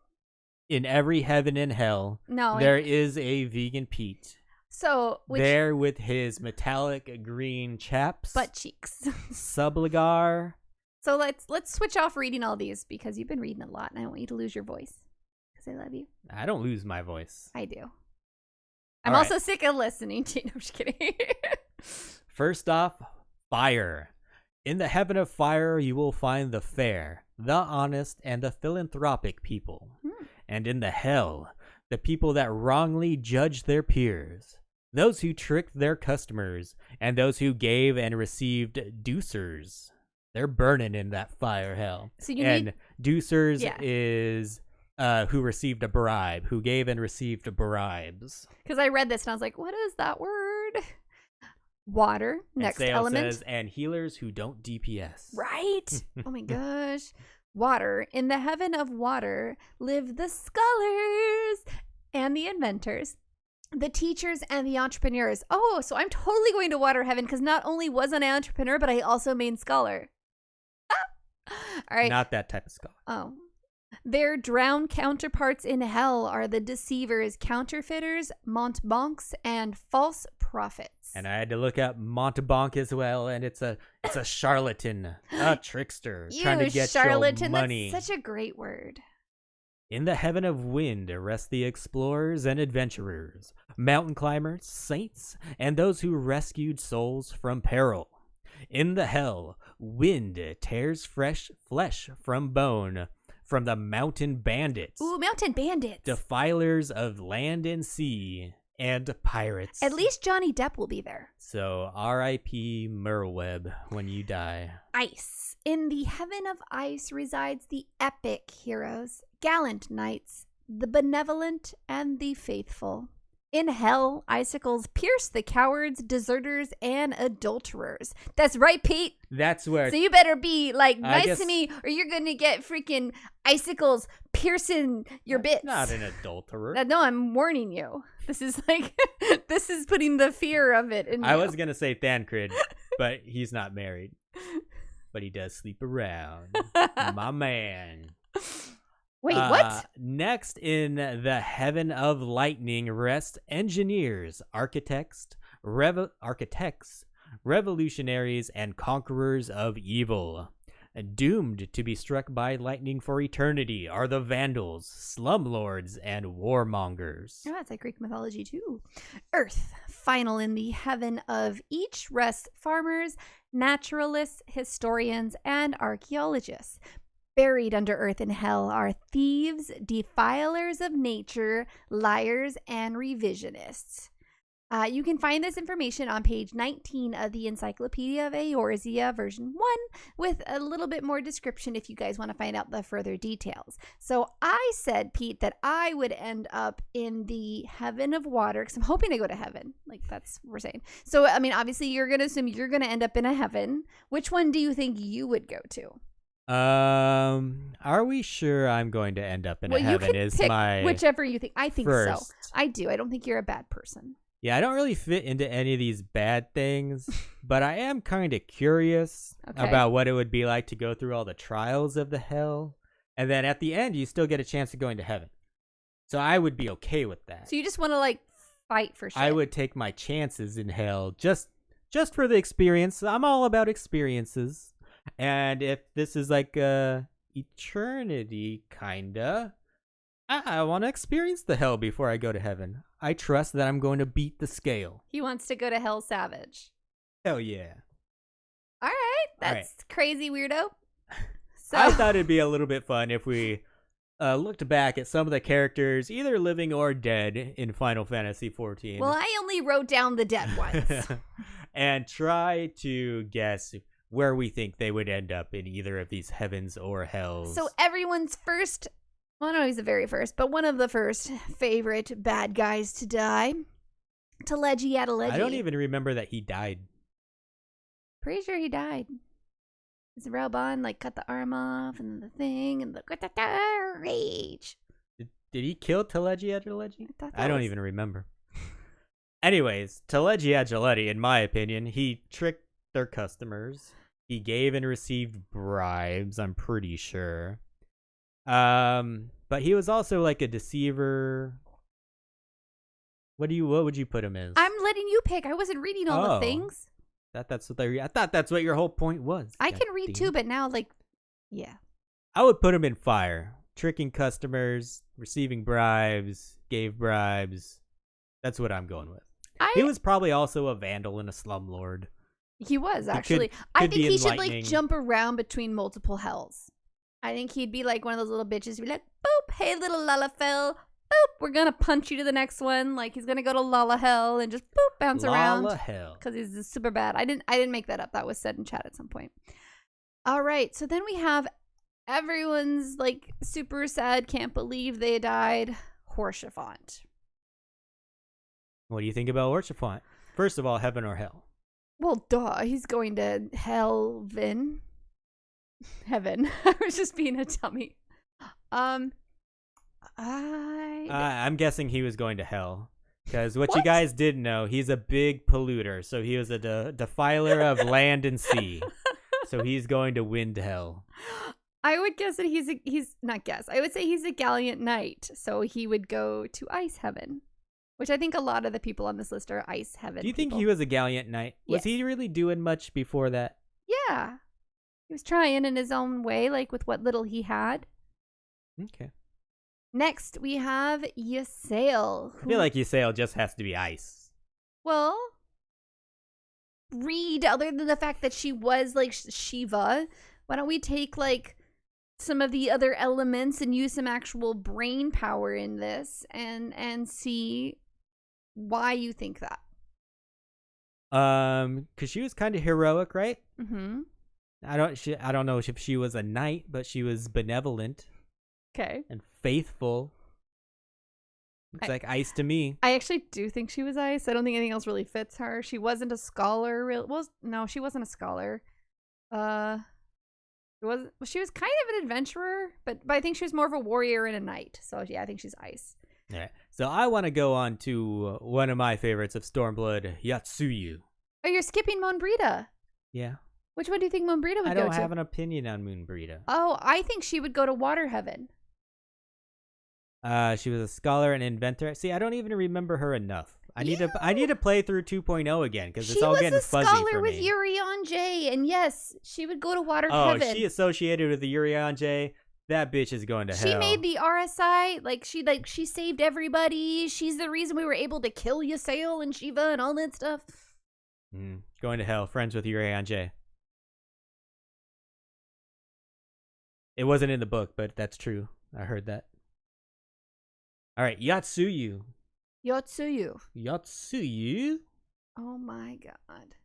In every heaven and hell, there is a vegan Pete. So there with his metallic green chaps, butt cheeks, subligar. So let's switch off reading all these, because you've been reading a lot, and I don't want you to lose your voice, because I love you. I don't lose my voice. I do. I'm also sick of listening to you. No, I'm just kidding. First off, fire. In the heaven of fire, you will find the fair, the honest, and the philanthropic people. And in the hell, the people that wrongly judge their peers, those who tricked their customers, and those who gave and received deucers. They're burning in that fire hell. So deucers is who received a bribe, who gave and received bribes. Because I read this and I was like, what is that word? Water, And next Sale element. says, and healers who don't DPS. Right? Oh my gosh. Water. In the heaven of water live the scholars and the inventors, the teachers and the entrepreneurs. Oh, so I'm totally going to water heaven because not only was I an entrepreneur, but I also made scholar. All right. Not that type of scholar. Oh. Their drowned counterparts in hell are the deceivers, counterfeiters, mountebanks, and false prophets. And I had to look up Montebank as well, and it's a charlatan, a trickster, trying to get charlatan, your money. That's such a great word. In the heaven of wind rest the explorers and adventurers, mountain climbers, saints, and those who rescued souls from peril. In the hell, wind tears fresh flesh from bone, from the mountain bandits. Ooh, mountain bandits. Defilers of land and sea, and pirates. At least Johnny Depp will be there. So, R.I.P. Merweb when you die. Ice. In the heaven of ice resides the epic heroes, gallant knights, the benevolent, and the faithful. In hell, icicles pierce the cowards, deserters, and adulterers. That's right, Pete. That's where... So you better be, like, I nice guess- to me, or you're going to get freaking icicles piercing your bits. Not an adulterer. No, I'm warning you. This is like, this is putting the fear of it in you. I was going to say Thancred, but he's not married. But he does sleep around. My man. Wait, what? Next in the heaven of lightning rest engineers, architects, revolutionaries, and conquerors of evil. Doomed to be struck by lightning for eternity are the Vandals, slumlords, and warmongers. Oh, that's like Greek mythology too. Earth, final in the heaven of each rest farmers, naturalists, historians, and archaeologists. Buried under earth in hell are thieves, defilers of nature, liars, and revisionists. You can find this information on page 19 of the Encyclopedia of Eorzea version 1 with a little bit more description if you guys want to find out the further details. So I said, Pete, that I would end up in the heaven of water because I'm hoping to go to heaven. Like, that's what we're saying. So, I mean, obviously, you're going to assume you're going to end up in a heaven. Which one do you think you would go to? Are we sure I'm going to end up in a heaven? You can is pick my whichever you think. I think first. so. I do. I don't think you're a bad person. Yeah, I don't really fit into any of these bad things, but I am kind of curious about what it would be like to go through all the trials of the hell, and then at the end, you still get a chance of going to heaven. So I would be okay with that. So you just want to like fight for shit. I would take my chances in hell just for the experience. I'm all about experiences. And if this is like eternity, kinda, I want to experience the hell before I go to heaven. I trust that I'm going to beat the scale. He wants to go to hell savage. Hell yeah. All right. That's crazy, weirdo. So I thought it'd be a little bit fun if we looked back at some of the characters, either living or dead, in Final Fantasy XIV. Well, I only wrote down the dead ones. And try to guess where we think they would end up in either of these heavens or hells. So everyone's first, well, I don't know if he's the very first, but one of the first favorite bad guys to die, Teleji Adeleji. I don't even remember that he died. Pretty sure he died. Is Raubon like cut the arm off and the thing and the rage? Did he kill Teleji Adeleji? I don't even remember. Anyways, Teleji Adeleji, in my opinion, he tricked their customers. He gave and received bribes, I'm pretty sure. But he was also like a deceiver. What would you put him as? I'm letting you pick. I wasn't reading all the things. I thought that's what your whole point was. I can read too, but now yeah. I would put him in fire. Tricking customers, receiving bribes, gave bribes. That's what I'm going with. He was probably also a vandal and a slumlord. He was, actually. I think he should like jump around between multiple hells. I think he'd be like one of those little bitches who'd be like, boop, hey little Lalafell, boop, we're gonna punch you to the next one. Like he's gonna go to Lala Hell and just boop, bounce around. Lala Hell. Because he's super bad. I didn't make that up. That was said in chat at some point. All right, so then we have everyone's like super sad, can't believe they died, Horschiffant. What do you think about Horschiffant? First of all, heaven or hell? Well, duh. He's going to Heaven. I was just being a dummy. I'm guessing he was going to hell. Because what you What? guys didn't know, he's a big polluter. So he was a defiler of land and sea. So he's going to wind hell. I would guess that he's not guess. I would say he's a gallant knight. So he would go to Ice Heaven, which I think a lot of the people on this list are Ice Heaven. Do you think people. he was a gallant knight? Was Yes. he really doing much before that? Yeah. He was trying in his own way, like with what little he had. Okay. Next, we have Ysayle. I feel like Ysayle just has to be ice. Well, Reed, other than the fact that she was like Shiva, why don't we take like some of the other elements and use some actual brain power in this and see why you think that? Because she was kind of heroic, right? Mm-hmm. I don't know if she was a knight, but she was benevolent. Okay. And faithful. Looks like ice to me. I actually do think she was ice. I don't think anything else really fits her. She wasn't a scholar. No, she wasn't a scholar. She was kind of an adventurer, but I think she was more of a warrior and a knight. So yeah, I think she's ice. All right. So I want to go on to one of my favorites of Stormblood, Yatsuyu. Oh, you're skipping Moonbrita. Yeah. Which one do you think Moonbrita would go to? I don't have an opinion on Moonbrita. Oh, I think she would go to Water Heaven. She was a scholar and inventor. See, I don't even remember her enough. I need to play through 2.0 again because it's all getting fuzzy for me. She was a scholar with Eorzeans, and yes, she would go to Water Heaven. Oh, she associated with the Eorzeans. That bitch is going to hell. She made the RSI. She saved everybody. She's the reason we were able to kill Ysayle and Shiva and all that stuff. Going to hell. Friends with Eorzeans. It wasn't in the book, but that's true. I heard that. All right, Yatsuyu. Yatsuyu. Oh my god.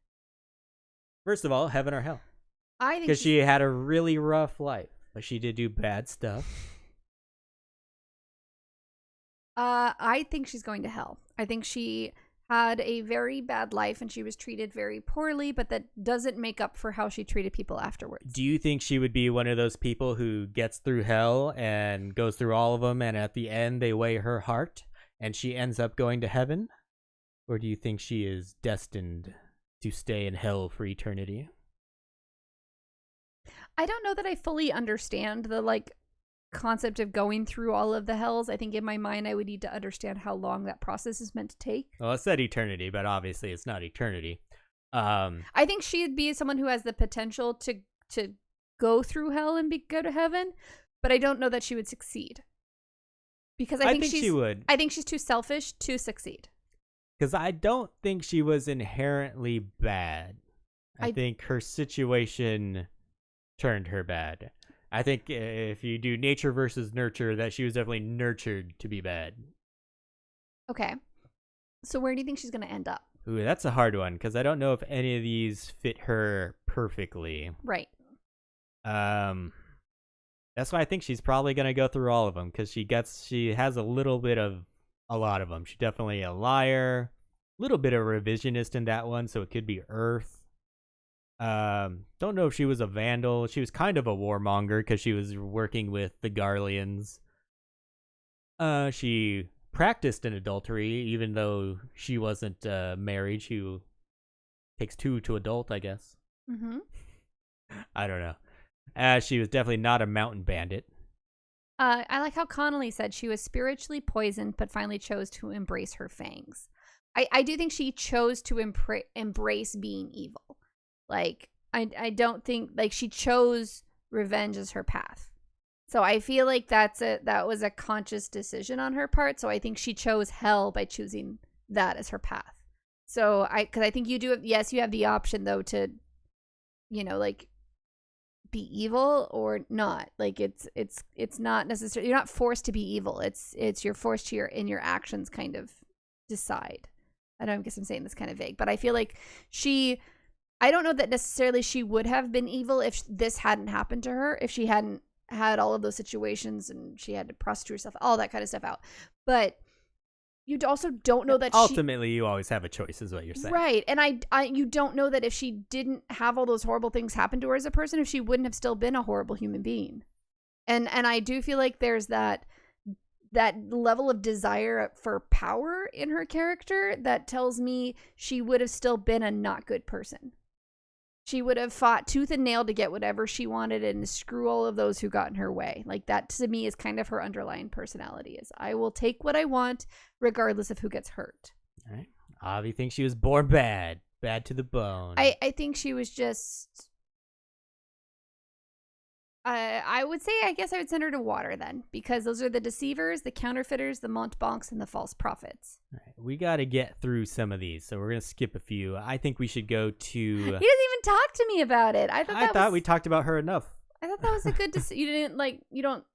First of all, heaven or hell? I think because she had a really rough life, but she did do bad stuff. I think she's going to hell. I think she had a very bad life and she was treated very poorly, but that doesn't make up for how she treated people afterwards. Do you think she would be one of those people who gets through hell and goes through all of them, and at the end they weigh her heart and she ends up going to heaven? Or do you think she is destined to stay in hell for eternity? I don't know that I fully understand the concept of going through all of the hells. I think in my mind I would need to understand how long that process is meant to take. Well, it said eternity, but obviously it's not eternity. I think she'd be someone who has the potential to go through hell and go to heaven, but I don't know that she would succeed. Because I think she would. I think she's too selfish to succeed. Because I don't think she was inherently bad. I think her situation turned her bad. I think if you do nature versus nurture, that she was definitely nurtured to be bad. Okay. So where do you think she's going to end up? Ooh, that's a hard one because I don't know if any of these fit her perfectly. Right. That's why I think she's probably going to go through all of them because she has a little bit of a lot of them. She's definitely a liar, a little bit of a revisionist in that one, so it could be Earth. Don't know if she was a vandal. She was kind of a warmonger because she was working with the Garleans. She practiced in adultery, even though she wasn't married. She takes two to adult, I guess. Mm-hmm. I don't know. She was definitely not a mountain bandit. I like how Connolly said she was spiritually poisoned, but finally chose to embrace her fangs. I do think she chose to embrace being evil. I don't think she chose revenge as her path. So I feel like that was a conscious decision on her part. So I think she chose hell by choosing that as her path. So because I think you do, you have the option though to, be evil or not. It's not necessarily, you're not forced to be evil. It's you're forced to in your actions kind of decide. I guess I'm saying this kind of vague, but I feel like I don't know that necessarily she would have been evil if this hadn't happened to her, if she hadn't had all of those situations and she had to prostitute herself, all that kind of stuff out. But you also don't know that ultimately you always have a choice, is what you're saying. Right. And you don't know that if she didn't have all those horrible things happen to her as a person, if she wouldn't have still been a horrible human being. And I do feel like there's that level of desire for power in her character that tells me she would have still been a not good person. She would have fought tooth and nail to get whatever she wanted and screw all of those who got in her way. Like, that to me is kind of her underlying personality, is I will take what I want regardless of who gets hurt. All right. Avi thinks she was born bad to the bone. I think she was just... I would say, I guess I would send her to water then, because those are the deceivers, the counterfeiters, the Montbanks, and the false prophets. All right, we got to get through some of these, so we're going to skip a few. I think we should go to... He doesn't even talk to me about it. I thought we talked about her enough. I thought that was a good you didn't, like, you don't...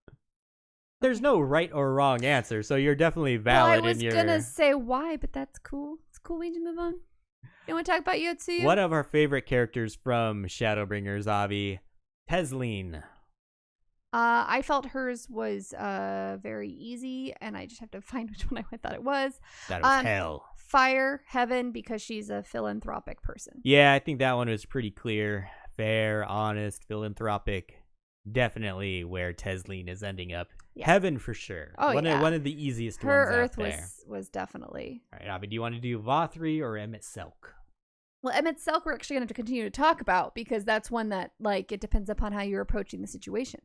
There's no right or wrong answer, so you're definitely valid in your... I was going to say why, but that's cool. It's cool. We can move on. You want to talk about Yotsuyu? One of our favorite characters from Shadowbringers, Avi, Tesleen. I felt hers was very easy, and I just have to find which one I thought it was. That was hell. Fire, heaven, because she's a philanthropic person. Yeah, I think that one was pretty clear. Fair, honest, philanthropic. Definitely where Tesleen is ending up. Yeah. Heaven for sure. Oh, one of the easiest her ones Earth out there. was definitely. All right, Avi, do you want to do Vothri or Emmett Selk? Well, Emmett Selk we're actually going to continue to talk about, because that's one that, like, it depends upon how you're approaching the situation.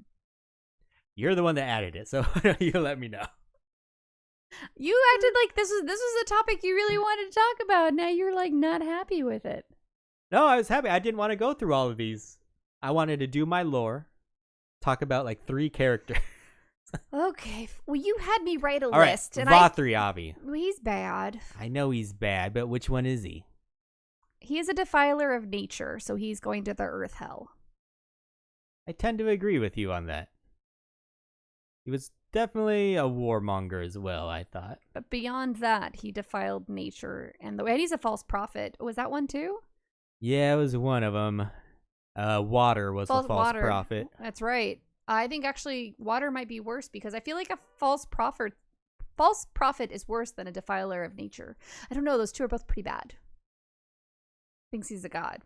You're the one that added it, so you let me know. You acted like this was a topic you really wanted to talk about. Now you're, like, not happy with it. No, I was happy. I didn't want to go through all of these. I wanted to do my lore, talk about, like, 3 characters. Okay. Well, you had me write a all list. Right, and Vothri, Avi. Well, he's bad. I know he's bad, but which one is he? He is a defiler of nature, so he's going to the earth hell. I tend to agree with you on that. He was definitely a warmonger as well, I thought. But beyond that, he defiled nature. And he's a false prophet. Was that one too? Yeah, it was one of them. Water was a false prophet. That's right. I think actually water might be worse, because I feel like a false prophet is worse than a defiler of nature. I don't know. Those two are both pretty bad. Thinks he's a god.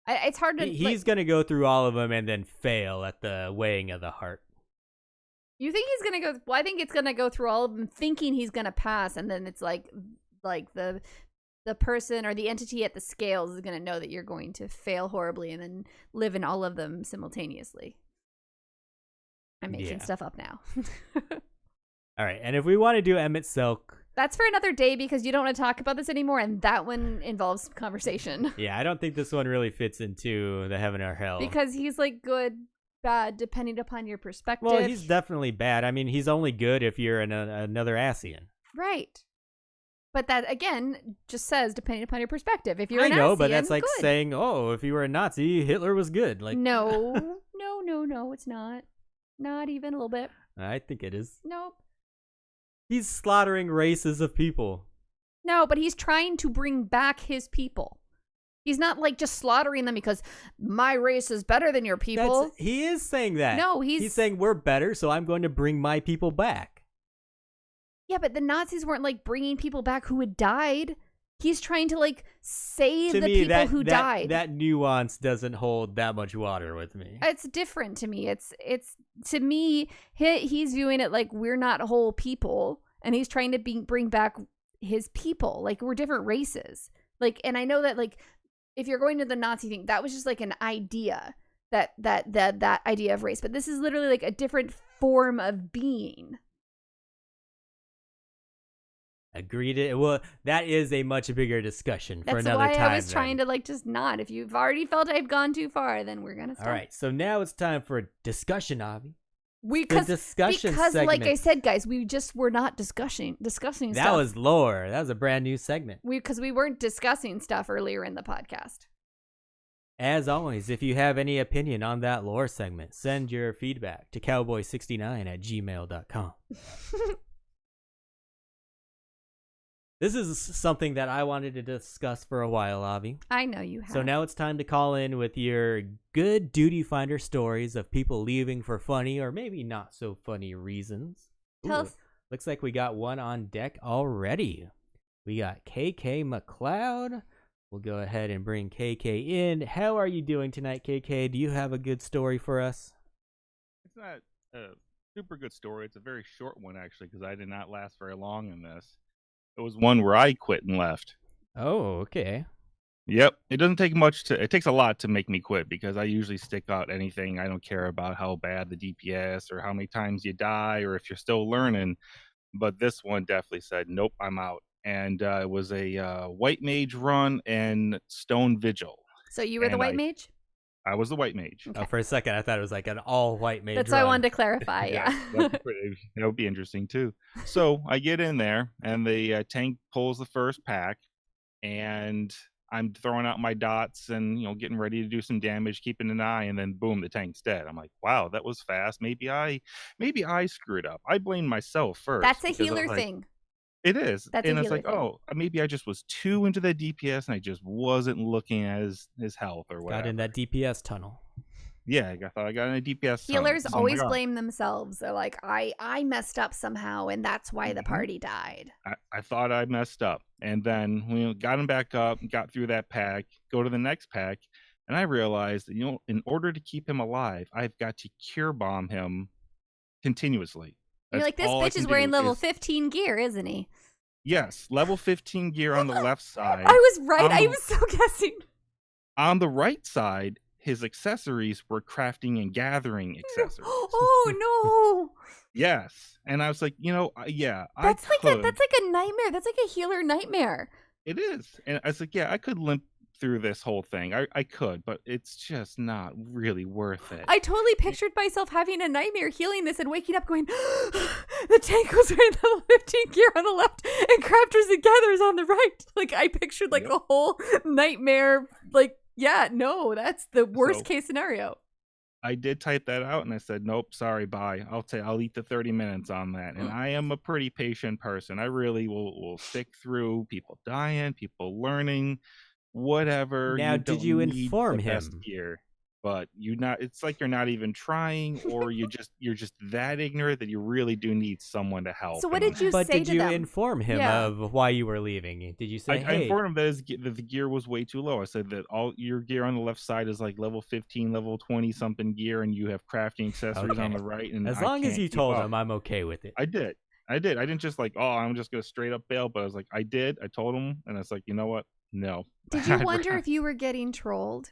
It's hard to... He's going to go through all of them and then fail at the weighing of the heart. You think he's going to go... Well, I think it's going to go through all of them thinking he's going to pass, and then it's like the person or the entity at the scales is going to know that you're going to fail horribly and then live in all of them simultaneously. I'm making stuff up now. All right, and if we want to do Emmett Selk... That's for another day, because you don't want to talk about this anymore, and that one involves conversation. Yeah, I don't think this one really fits into the heaven or hell. Because he's like good, bad, depending upon your perspective. Well, he's definitely bad. I mean, he's only good if you're another Ascian. Right. But that, again, just says depending upon your perspective. If you're an I know, Ascian, but that's like good. saying, oh, if you were a Nazi, Hitler was good. Like, No, it's not. Not even a little bit. I think it is. Nope. He's slaughtering races of people. No, but he's trying to bring back his people. He's not like just slaughtering them because my race is better than your people. He is saying that. No, he's saying we're better, so I'm going to bring my people back. Yeah, but the Nazis weren't like bringing people back who had died. He's trying to like save the people who died. That nuance doesn't hold that much water with me. It's different to me. It's to me, he's viewing it like we're not whole people, and he's trying to bring back his people. Like, we're different races. Like, and I know that like if you're going to the Nazi thing, that was just like an idea that idea of race, but this is literally like a different form of being. Agreed. Well, that is a much bigger discussion for another time. That's why I was trying to like just not. If you've already felt I've gone too far, then we're gonna stop. All right. So now it's time for a discussion, Avi. Because segment. like I said, guys, we just were not discussing stuff. That was lore. That was a brand new segment. Because we weren't discussing stuff earlier in the podcast. As always, if you have any opinion on that lore segment, send your feedback to cowboy69@gmail.com. This is something that I wanted to discuss for a while, Avi. I know you have. So now it's time to call in with your good Duty Finder stories of people leaving for funny or maybe not so funny reasons. Tell us Looks like we got one on deck already. We got KK McLeod. We'll go ahead and bring KK in. How are you doing tonight, KK? Do you have a good story for us? It's not a super good story. It's a very short one, actually, because I did not last very long in this. It was one where I quit and left. Oh, okay. Yep. It doesn't take much it takes a lot to make me quit, because I usually stick out anything. I don't care about how bad the DPS or how many times you die or if you're still learning. But this one definitely said, nope, I'm out. And it was a white mage run and stone vigil. So you were the white mage? I was the white mage. Okay. For a second, I thought it was like an all-white mage That's run. what I wanted to clarify, yeah. That would be interesting, too. So I get in there, and the tank pulls the first pack, and I'm throwing out my dots and, getting ready to do some damage, keeping an eye, and then boom, the tank's dead. I'm like, wow, that was fast. Maybe I screwed up. I blame myself first. That's a healer thing. It is. That's and a it's healer like, thing. oh, maybe I just was too into the DPS and I just wasn't looking at his health or whatever. Got in that DPS tunnel. Yeah, I thought I got in a DPS tunnel. Healers Oh my always God. blame themselves. They're like, I messed up somehow, and that's why the party died. I thought I messed up. And then we got him back up, got through that pack, go to the next pack, and I realized that, in order to keep him alive, I've got to cure bomb him continuously. You're like, this bitch is wearing level 15 gear, isn't he? Yes, level 15 gear on the left side. I was right. I was so guessing. On the right side, his accessories were crafting and gathering accessories. Oh no! Yes, and I was like, that's like a nightmare. That's like a healer nightmare. It is, and I was like, I could limp through this whole thing. I could, but it's just not really worth it. I totally pictured myself having a nightmare healing this and waking up going, the tank was wearing level 15 gear on the left and crafters and gatherers on the right. Like, I pictured like a whole nightmare. Like, yeah, no, that's the worst case scenario. I did type that out and I said, nope, sorry, bye. I'll eat the 30 minutes on that. And I am a pretty patient person. I really will stick through people dying, people learning, whatever. Now, did you inform him? Gear, but it's like you're not even trying, or you're just that ignorant that you really do need someone to help. So what did you say to them? But did you inform him of why you were leaving? Did you say, I informed him that the gear was way too low. I said that all your gear on the left side is like level 15, level 20 something gear, and you have crafting accessories on the right. And as long as you told him, I'm okay with it. I did. I didn't just like, I'm just gonna straight up bail, but I was like, I told him, and I was like, you know what? No. Did you wonder if you were getting trolled?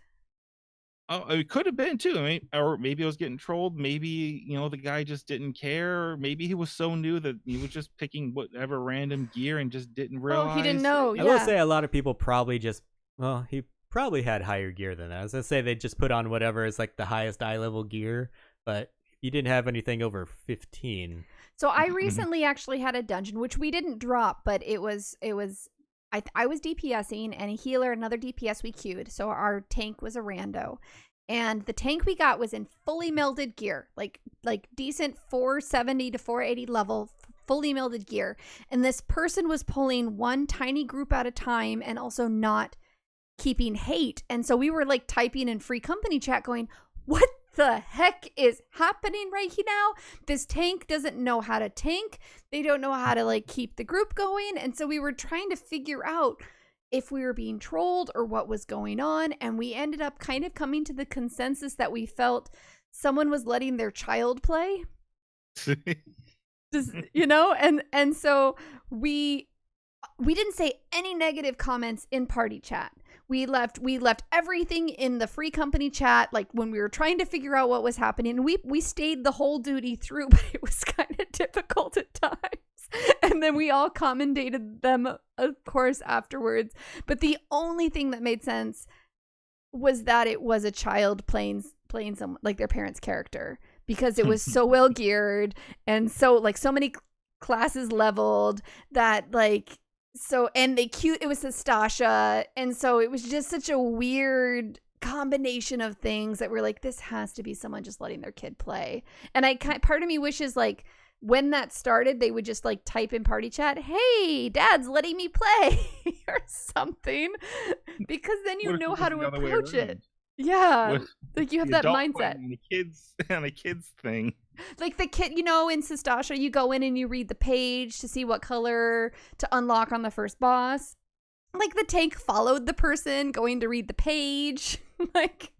Oh, it could have been too. I mean, or maybe I was getting trolled. Maybe, the guy just didn't care. Or maybe he was so new that he was just picking whatever random gear and just didn't realize. Oh, he didn't know. I will say a lot of people probably he probably had higher gear than that. I was going to say they just put on whatever is like the highest eye level gear, but you didn't have anything over 15. So I recently actually had a dungeon, which we didn't drop, but I was DPSing, and a healer, another DPS we queued. So our tank was a rando. And the tank we got was in fully melded gear, like decent 470 to 480 level, fully melded gear. And this person was pulling one tiny group at a time and also not keeping hate. And so we were like typing in free company chat going, what the heck is happening right now? This tank doesn't know how to tank. They don't know how to like keep the group going. And so we were trying to figure out if we were being trolled or what was going on. And we ended up kind of coming to the consensus that we felt someone was letting their child play. And so we didn't say any negative comments in party chat. We left everything in the free company chat, like when we were trying to figure out what was happening. We stayed the whole duty through, but it was kind of difficult at times. And then we all commendated them, of course, afterwards. But the only thing that made sense was that it was a child playing some like their parents' character, because it was so well geared and so many classes leveled that and it was Stasha, and so it was just such a weird combination of things that we're like, this has to be someone just letting their kid play. And part of me wishes like when that started, they would just like type in party chat, "Hey, Dad's letting me play," or something, because then you know how to approach it. Yeah, With like you have the that adult mindset. playing and the kids thing. Like the kid, in Sestasha, you go in and you read the page to see what color to unlock on the first boss. Like the tank followed the person going to read the page. Like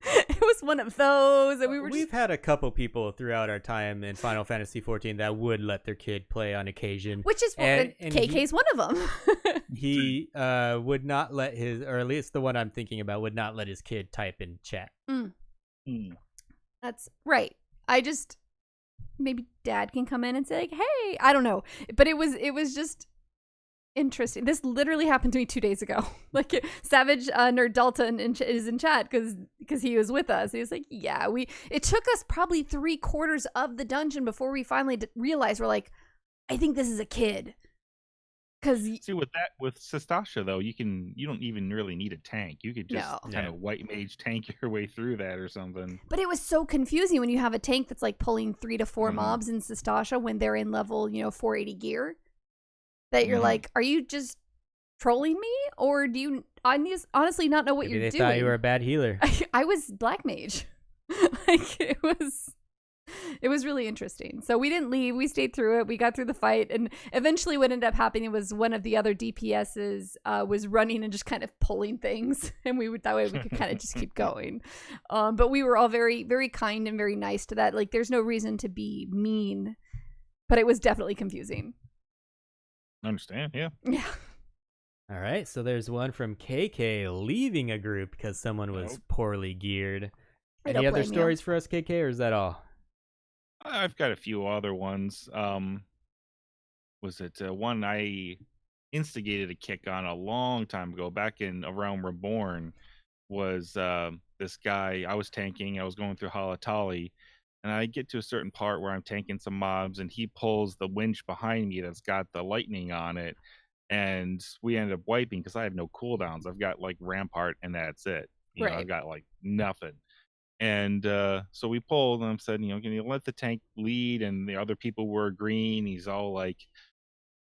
it was one of those, and We've had a couple people throughout our time in Final Fantasy XIV that would let their kid play on occasion, which is and KK's one of them. he would not let or at least the one I'm thinking about, would not let his kid type in chat. That's right. Maybe dad can come in and say like, hey, I don't know, but it was just interesting. This literally happened to me 2 days ago. Like Savage Nerd Dalton is in chat because he was with us. He was like, yeah, it took us probably 3/4 of the dungeon before we finally realized we're like, I think this is a kid. Because see, with Sestasha though, you don't even really need a tank. You could just kind of white mage tank your way through that or something. But it was so confusing when you have a tank that's like pulling 3 to 4 mobs in Sestasha when they're in level 480 gear. That you're like, are you just trolling me, or do you honestly not know what Maybe you're they doing? thought you were a bad healer. I was black mage. Like it was really interesting. So we didn't leave. We stayed through it. We got through the fight, and eventually what ended up happening was one of the other DPSs was running and just kind of pulling things, and that way we could kind of just keep going. But we were all very, very kind and very nice to that. Like there's no reason to be mean, but it was definitely confusing. I understand, yeah. Yeah. All right, so there's one from KK leaving a group because someone was poorly geared. Any other stories for us, KK, or is that all? I've got a few other ones. Was it one I instigated a kick on a long time ago, back in around Reborn, was this guy. I was tanking, I was going through Halatali, and I get to a certain part where I'm tanking some mobs, and he pulls the winch behind me that's got the lightning on it, and we ended up wiping because I have no cooldowns. I've got like Rampart, and that's it. You know, I've got like nothing. And so we pulled, and I said, can you let the tank lead? And the other people were agreeing. He's all like,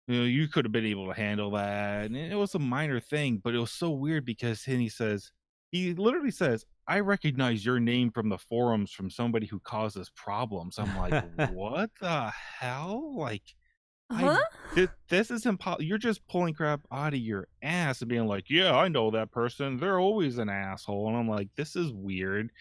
you could have been able to handle that. And it was a minor thing, but it was so weird because he literally says, I recognize your name from the forums from somebody who causes problems. I'm like, what the hell? Like, this is impossible. You're just pulling crap out of your ass and being like, yeah, I know that person. They're always an asshole. And I'm like, this is weird.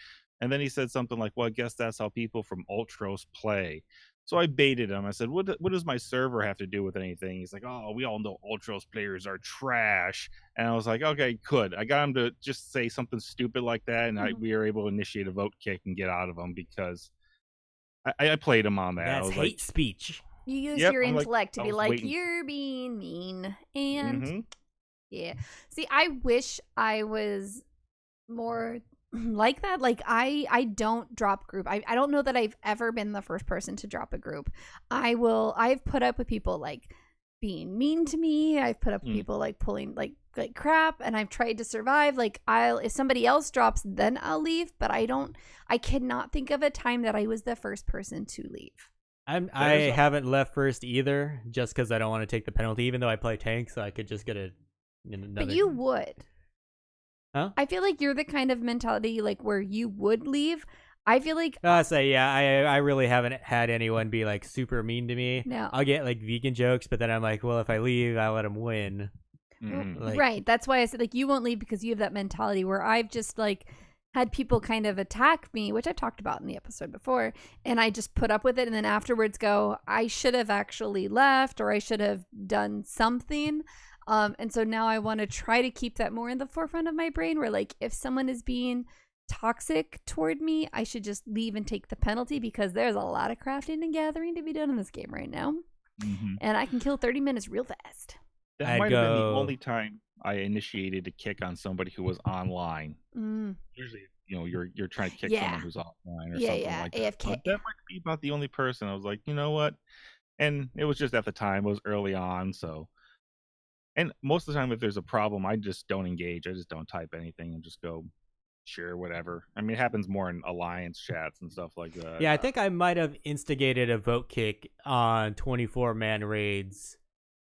And then he said something like, well, I guess that's how people from Ultros play. So I baited him. I said, what does my server have to do with anything? He's like, oh, we all know Ultros players are trash. And I was like, okay, good. I got him to just say something stupid like that, and we were able to initiate a vote kick and get out of him because I played him on that. That's hate speech. You use your intellect to be like, you're being mean. And yeah. See, I wish I was more like that. Like I don't drop group. I don't know that I've ever been the first person to drop a group. I've put up with people like being mean to me. I've put up with people like pulling like crap, and I've tried to survive. Like if somebody else drops, then I'll leave, but I cannot think of a time that I was the first person to leave. I haven't left first either, just because I don't want to take the penalty, even though I play tank, so I could just get another. But you would. Huh? I feel like you're the kind of mentality like where you would leave. I feel like I really haven't had anyone be like super mean to me. No. I'll get like vegan jokes, but then I'm like, well, if I leave, I let them win. Right. That's why I said like you won't leave because you have that mentality where I've just like had people kind of attack me, which I've talked about in the episode before, and I just put up with it, and then afterwards go, I should have actually left, or I should have done something. And so now I want to try to keep that more in the forefront of my brain, where like if someone is being toxic toward me, I should just leave and take the penalty, because there's a lot of crafting and gathering to be done in this game right now. And I can kill 30 minutes real fast. That might have been the only time I initiated a kick on somebody who was online. Usually, you're trying to kick someone who's offline or something like that. AFK. But that might be about the only person. I was like, you know what? And it was just at the time, it was early on, so. And most of the time, if there's a problem, I just don't engage. I just don't type anything and just go, sure, whatever. I mean, it happens more in alliance chats and stuff like that. Yeah, I think I might have instigated a vote kick on 24-man raids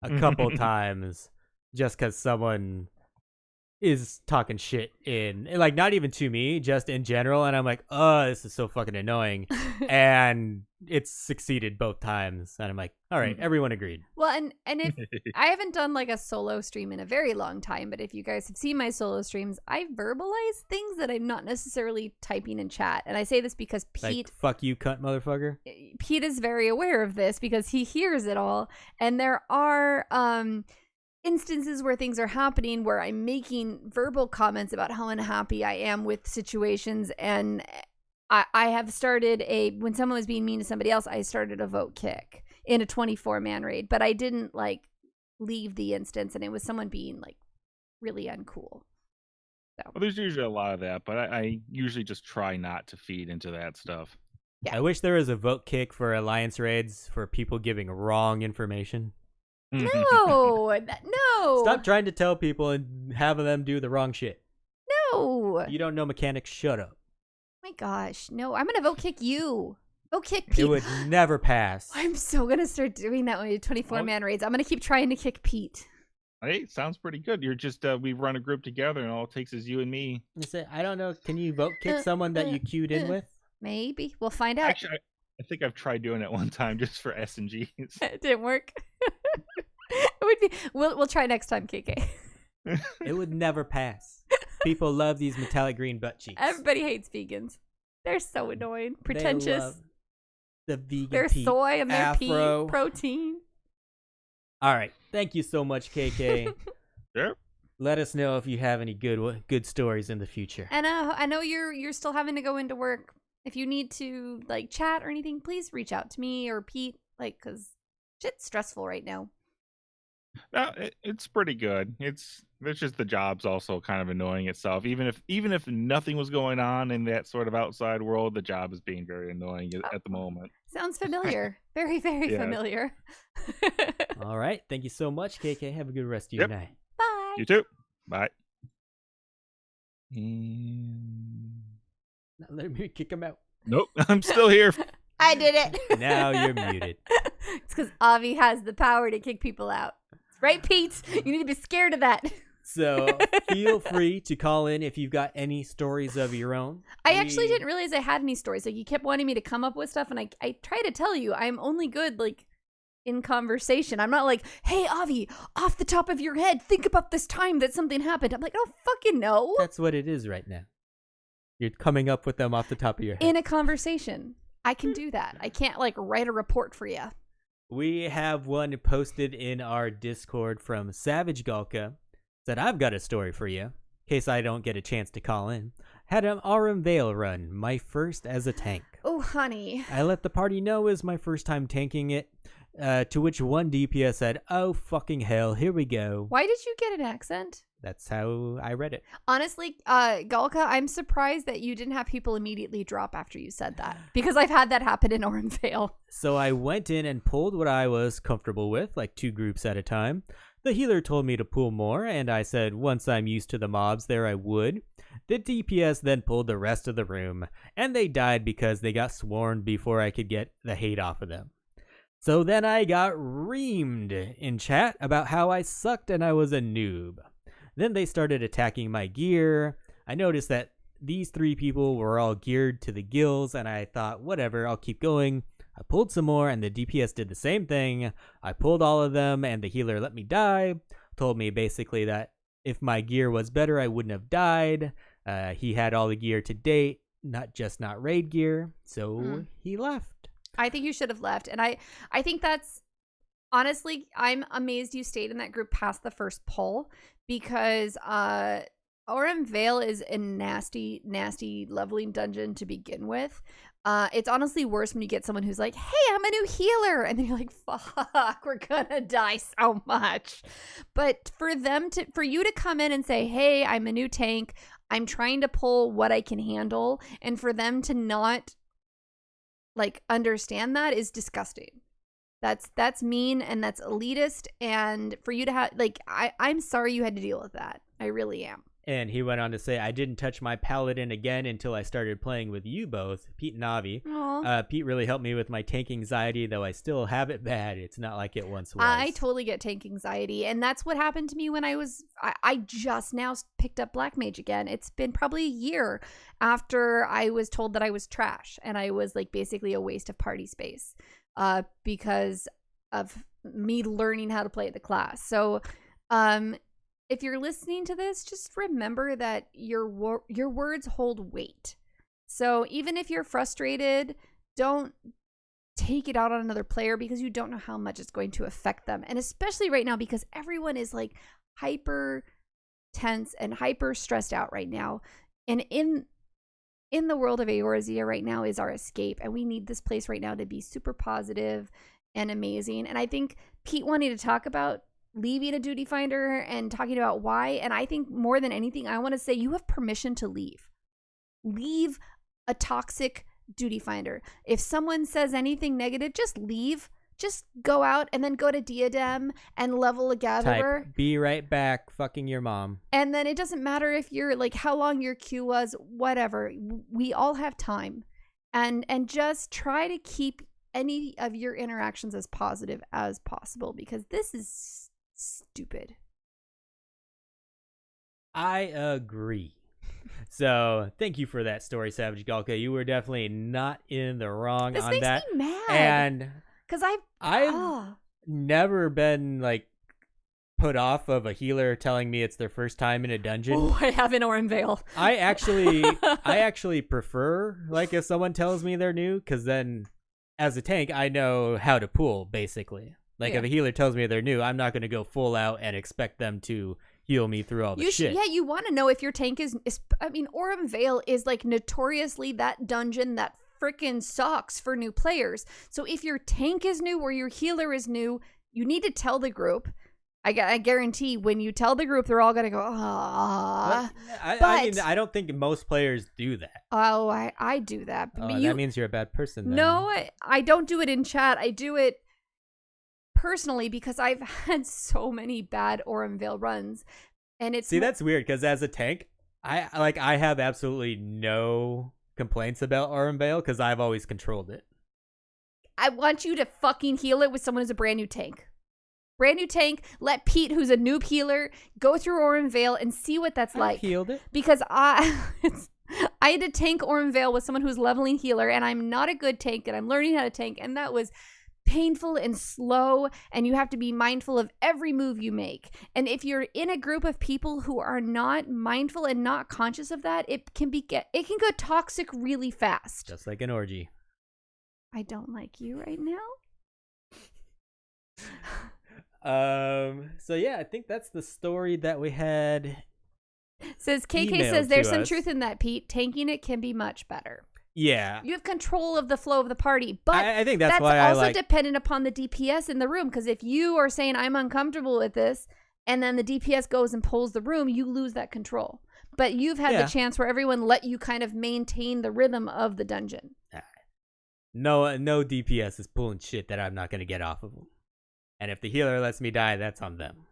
a couple times, just because someone is talking shit in, like, not even to me, just in general, and I'm like, oh, this is so fucking annoying. And it's succeeded both times, and I'm like, all right, everyone agreed. Well, and if I haven't done like a solo stream in a very long time, but if you guys have seen my solo streams, I verbalize things that I'm not necessarily typing in chat. And I say this because Pete, like, fuck you, cunt motherfucker. Pete is very aware of this because he hears it all. And there are instances where things are happening where I'm making verbal comments about how unhappy I am with situations, and I have started when someone was being mean to somebody else, I started a vote kick in a 24-man raid, but I didn't like leave the instance, and it was someone being like really uncool. So. Well, there's usually a lot of that, but I usually just try not to feed into that stuff. Yeah. I wish there was a vote kick for alliance raids for people giving wrong information. No. Stop trying to tell people and having them do the wrong shit. No. You don't know mechanics, shut up. My gosh, no, I'm gonna vote kick you. Vote kick Pete. It would never pass. I'm so gonna start doing that when we do 24-man raids. I'm gonna keep trying to kick Pete. Hey, sounds pretty good. You're just we run a group together, and all it takes is you and me. I don't know. Can you vote kick someone that you queued in with? Maybe we'll find out. Actually, I think I've tried doing it one time just for S&Gs. It didn't work. It would be. We'll try next time, KK. It would never pass. People love these metallic green butt cheeks. Everybody hates vegans. They're so annoying, pretentious. They love the vegan. Their Pete soy and their afro. pea protein. All right, thank you so much, KK. Sure. Let us know if you have any good stories in the future. And I know you're still having to go into work. If you need to like chat or anything, please reach out to me or Pete. Like, cause shit's stressful right now. No, it's pretty good. It's just the job's also kind of annoying itself. Even if nothing was going on in that sort of outside world, the job is being very annoying at the moment. Sounds familiar. Very, very familiar. All right. Thank you so much, KK. Have a good rest of your night. Bye. You too. Bye. Now let me kick him out. Nope. I'm still here. I did it. Now you're muted. It's because Avi has the power to kick people out. Right, Pete? You need to be scared of that. So feel free to call in if you've got any stories of your own. I actually didn't realize I had any stories. Like, you kept wanting me to come up with stuff, and I try to tell you I'm only good, like, in conversation. I'm not like, hey, Avi, off the top of your head, think about this time that something happened. I'm like, I don't fucking know. That's what it is right now. You're coming up with them off the top of your head. In a conversation. I can do that. I can't, like, write a report for you. We have one posted in our Discord from Savage Galka. Said, I've got a story for you, in case I don't get a chance to call in. Had an Aurum Vale run, my first as a tank. Oh, honey. I let the party know it was my first time tanking it, to which one DPS said, oh, fucking hell, here we go. Why did you get an accent? That's how I read it. Honestly, Galka, I'm surprised that you didn't have people immediately drop after you said that. Because I've had that happen in Aurum Vale. So I went in and pulled what I was comfortable with, like 2 groups at a time. The healer told me to pull more, and I said once I'm used to the mobs there I would. The DPS then pulled the rest of the room, and they died because they got swarmed before I could get the hate off of them. So then I got reamed in chat about how I sucked and I was a noob. Then they started attacking my gear. I noticed that these 3 people were all geared to the gills, and I thought, whatever, I'll keep going. I pulled some more, and the DPS did the same thing. I pulled all of them, and the healer let me die. Told me basically that if my gear was better, I wouldn't have died. He had all the gear to date, not raid gear, so he left. I think you should have left, and I think that's, honestly, I'm amazed you stayed in that group past the first poll, because Aurum Vale is a nasty, nasty leveling dungeon to begin with. It's honestly worse when you get someone who's like, hey, I'm a new healer. And then you're like, fuck, we're gonna die so much. But for you to come in and say, hey, I'm a new tank, I'm trying to pull what I can handle, and for them to not like understand that is disgusting. That's mean, and that's elitist, and for you to have, like, I'm sorry you had to deal with that. I really am. And he went on to say, I didn't touch my paladin again until I started playing with you both, Pete and Avi. Pete really helped me with my tank anxiety, though I still have it bad. It's not like it once was. I totally get tank anxiety, and that's what happened to me when I just now picked up Black Mage again. It's been probably a year after I was told that I was trash, and I was like basically a waste of party space because of me learning how to play the class. So, if you're listening to this, just remember that your words hold weight. So even if you're frustrated, don't take it out on another player because you don't know how much it's going to affect them. And especially right now, because everyone is like hyper tense and hyper stressed out right now. And in the world of Eorzea right now is our escape. And we need this place right now to be super positive and amazing. And I think Pete wanted to talk about leaving a duty finder and talking about why. And I think more than anything, I want to say you have permission to leave. Leave a toxic duty finder. If someone says anything negative, just leave. Just go out and then go to Diadem and level a gatherer. Type, be right back, fucking your mom. And then it doesn't matter if you're like how long your queue was, whatever. We all have time. And just try to keep any of your interactions as positive as possible because this is stupid. I agree. So thank you for that story, Savage Galka. You were definitely not in the wrong this on makes that. Me mad. And because I've never been like put off of a healer telling me it's their first time in a dungeon. Oh, I have in Orenvale. I actually prefer like if someone tells me they're new, because then as a tank I know how to pull basically. Like, if a healer tells me they're new, I'm not going to go full out and expect them to heal me through all the shit. Yeah, you want to know if your tank is I mean, Orem Vale is, like, notoriously that dungeon that frickin' sucks for new players. So if your tank is new or your healer is new, you need to tell the group. I guarantee when you tell the group, they're all going to go, ah. I mean, I don't think most players do that. Oh, I do that. Oh, that means you're a bad person then. No, I don't do it in chat. I do it personally because I've had so many bad Orem Vale runs, and it's that's weird because as a tank, I have absolutely no complaints about Orem Vale because I've always controlled it. I want you to fucking heal it with someone who's a brand new tank. Brand new tank. Let Pete, who's a noob healer, go through Orem Vale and see what that's like. Healed it because I had to tank Orem Vale with someone who's leveling healer, and I'm not a good tank, and I'm learning how to tank, and that was painful and slow, and you have to be mindful of every move you make. And if you're in a group of people who are not mindful and not conscious of that, it can go toxic really fast. Just like an orgy. I don't like you right now. So yeah, I think that's the story that we had. Says KK says there's some truth in that, Pete. Tanking it can be much better. Yeah. You have control of the flow of the party, but I think that's why also dependent upon the DPS in the room, because if you are saying I'm uncomfortable with this and then the DPS goes and pulls the room, you lose that control. But you've had the chance where everyone let you kind of maintain the rhythm of the dungeon. No DPS is pulling shit that I'm not going to get off of them. And if the healer lets me die, that's on them.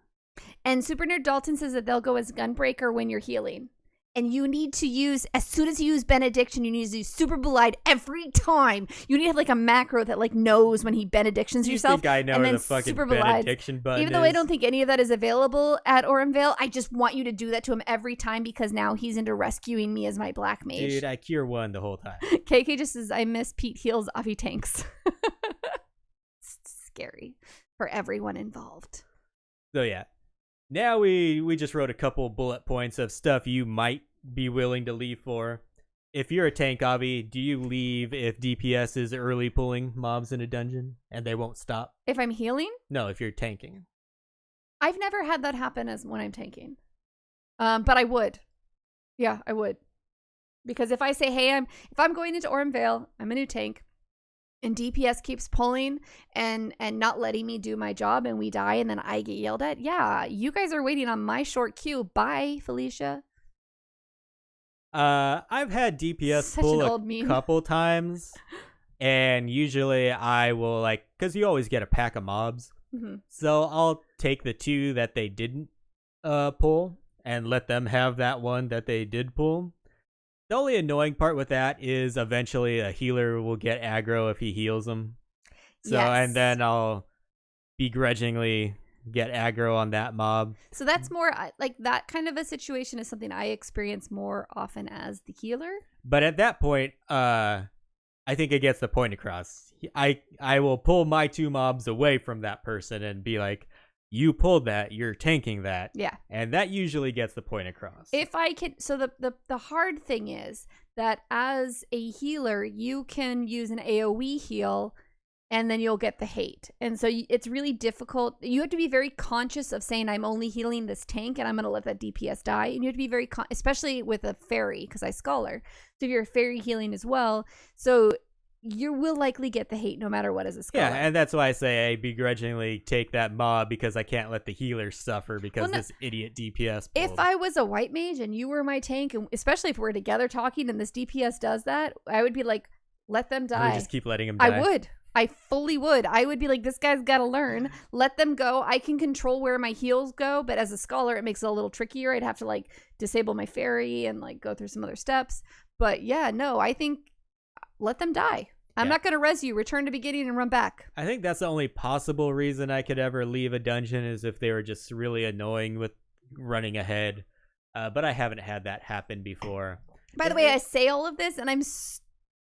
And Super Nerd Dalton says that they'll go as Gunbreaker when you're healing. And you need to use, as soon as you use Benediction, you need to use Super Belide every time. You need to have like a macro that like knows when he Benedictions yourself. You think I know where the fucking Benediction button Even though I don't think any of that is available at Orem Vale, I just want you to do that to him every time because now he's into rescuing me as my Black Mage. Dude, I cure one the whole time. KK just says, I miss Pete heals Avi tanks. It's scary for everyone involved. So yeah. Now we just wrote a couple bullet points of stuff you might be willing to leave for. If you're a tank, Avi, do you leave if DPS is early pulling mobs in a dungeon and they won't stop? If I'm healing? No, if you're tanking. I've never had that happen as when I'm tanking. But I would. Yeah, I would. Because if I say, hey, if I'm going into Orem Vale, I'm a new tank, and DPS keeps pulling and not letting me do my job and we die and then I get yelled at, yeah, you guys are waiting on my short queue. Bye, Felicia. I've had DPS pull a couple times, and usually I will because you always get a pack of mobs. Mm-hmm. So I'll take the two that they didn't pull, and let them have that one that they did pull. The only annoying part with that is eventually a healer will get aggro if he heals them. So, and then I'll begrudgingly get aggro on that mob. So that's more like that kind of a situation is something I experience more often as the healer. But at that point, I think it gets the point across. I will pull my 2 mobs away from that person and be like, you pulled that, you're tanking that. Yeah. And that usually gets the point across. If I can, so the hard thing is that as a healer, you can use an AoE heal and then you'll get the hate. And so it's really difficult. You have to be very conscious of saying, I'm only healing this tank and I'm going to let that DPS die. And you have to be very, especially with a fairy, because I scholar. So if you're a fairy healing as well, so you will likely get the hate no matter what as a scholar. Yeah, and that's why I say I begrudgingly take that mob because I can't let the healer suffer because this idiot DPS pulled. If I was a white mage and you were my tank, and especially if we're together talking and this DPS does that, I would be like, let them die. We just keep letting him die. I fully would. I would be like, this guy's got to learn. Let them go. I can control where my heals go, but as a scholar, it makes it a little trickier. I'd have to like disable my fairy and like go through some other steps. But yeah, no, I think let them die. I'm not going to res you. Return to beginning and run back. I think that's the only possible reason I could ever leave a dungeon is if they were just really annoying with running ahead. But I haven't had that happen before. By the way, I say all of this and I'm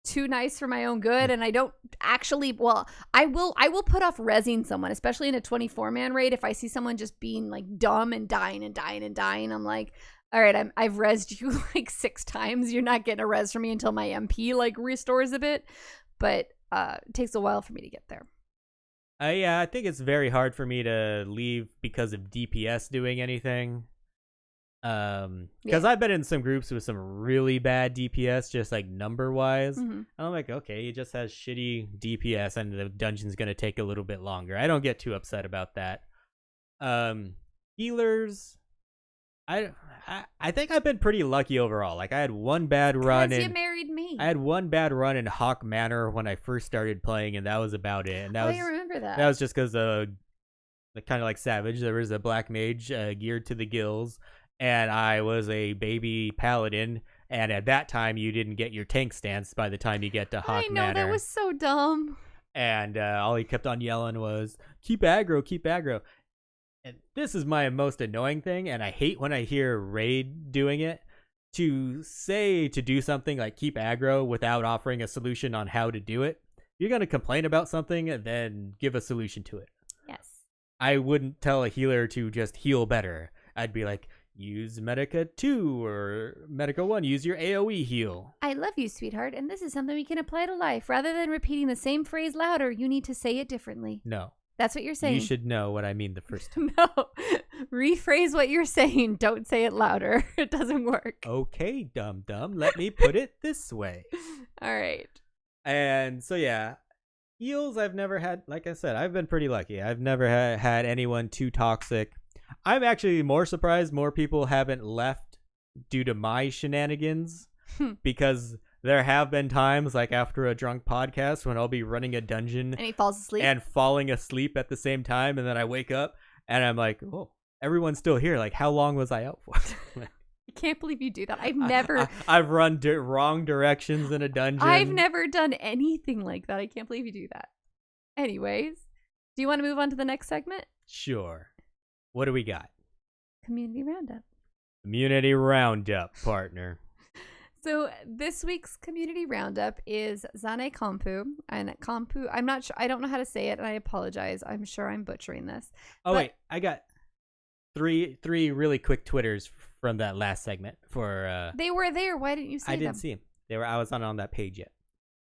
too nice for my own good, and I don't actually, well, I will put off resing someone, especially in a 24-man raid. If I see someone just being like dumb and dying and dying and dying, I'm like, all right, I've resed you like 6 times. You're not getting a res from me until my MP like restores a bit, but it takes a while for me to get there. Yeah, I think it's very hard for me to leave because of DPS doing anything. Because I've been in some groups with some really bad DPS, just like number wise. Mm-hmm. And I'm like, okay, he just has shitty DPS, and the dungeon's gonna take a little bit longer. I don't get too upset about that. Healers, I think I've been pretty lucky overall. Like I had one bad run. Because you married me. I had one bad run in Hawk Manor when I first started playing, and that was about it. And that I remember that. That was just because kind of like Savage. There was a black mage geared to the gills. And I was a baby paladin, and at that time, you didn't get your tank stance by the time you get to Hawk Manor. I know, that was so dumb. And all he kept on yelling was, keep aggro, keep aggro. And this is my most annoying thing, and I hate when I hear Raid doing it, to do something like keep aggro without offering a solution on how to do it. You're going to complain about something, and then give a solution to it. Yes. I wouldn't tell a healer to just heal better. I'd be like, use Medica 2 or Medica 1. Use your AoE heal. I love you, sweetheart, and this is something we can apply to life. Rather than repeating the same phrase louder, you need to say it differently. No. That's what you're saying. You should know what I mean the first time. No. Rephrase what you're saying. Don't say it louder. It doesn't work. Okay, dum-dum. Let me put it this way. All right. And so, yeah. Heals I've never had. Like I said, I've been pretty lucky. I've never had anyone too toxic. I'm actually more surprised more people haven't left due to my shenanigans because there have been times like after a drunk podcast when I'll be running a dungeon and he falls asleep and falling asleep at the same time, and then I wake up and I'm like, oh, everyone's still here. Like, how long was I out for? I can't believe you do that. I've never. I've run wrong directions in a dungeon. I've never done anything like that. I can't believe you do that. Anyways, do you want to move on to the next segment? Sure. What do we got? Community Roundup. Community Roundup, partner. So this week's Community Roundup is Zane Kampu. And Kampu, I'm not sure. I don't know how to say it, and I apologize. I'm sure I'm butchering this. Oh, wait. I got three really quick Twitters from that last segment. They were there. Why didn't you say them? I didn't see them. I was not on that page yet.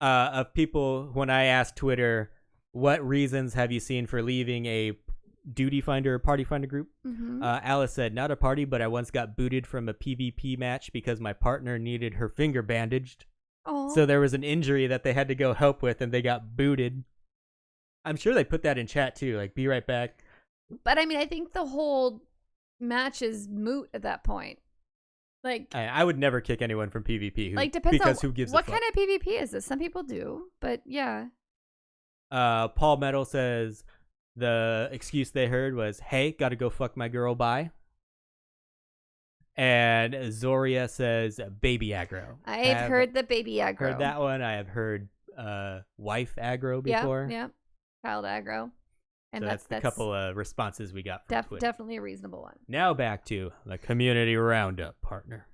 Of people, when I asked Twitter, what reasons have you seen for leaving a duty finder or party finder group? Mm-hmm. Alice said, not a party, but I once got booted from a PvP match because my partner needed her finger bandaged. Aww. So there was an injury that they had to go help with, and they got booted. I'm sure they put that in chat too, like, be right back. But I mean, I think the whole match is moot at that point. Like, I would never kick anyone from PvP. Depends on who gives what a fuck. kind of PvP is this. Some people do, but yeah. Paul Metal says, the excuse they heard was, hey, gotta go fuck my girl, bye. And Zoria says baby aggro. I've heard the baby aggro. Heard that one. I have heard wife aggro before. Yep. Child aggro. And so that's the couple of responses we got from Twitter. Definitely a reasonable one. Now back to the community roundup, partner.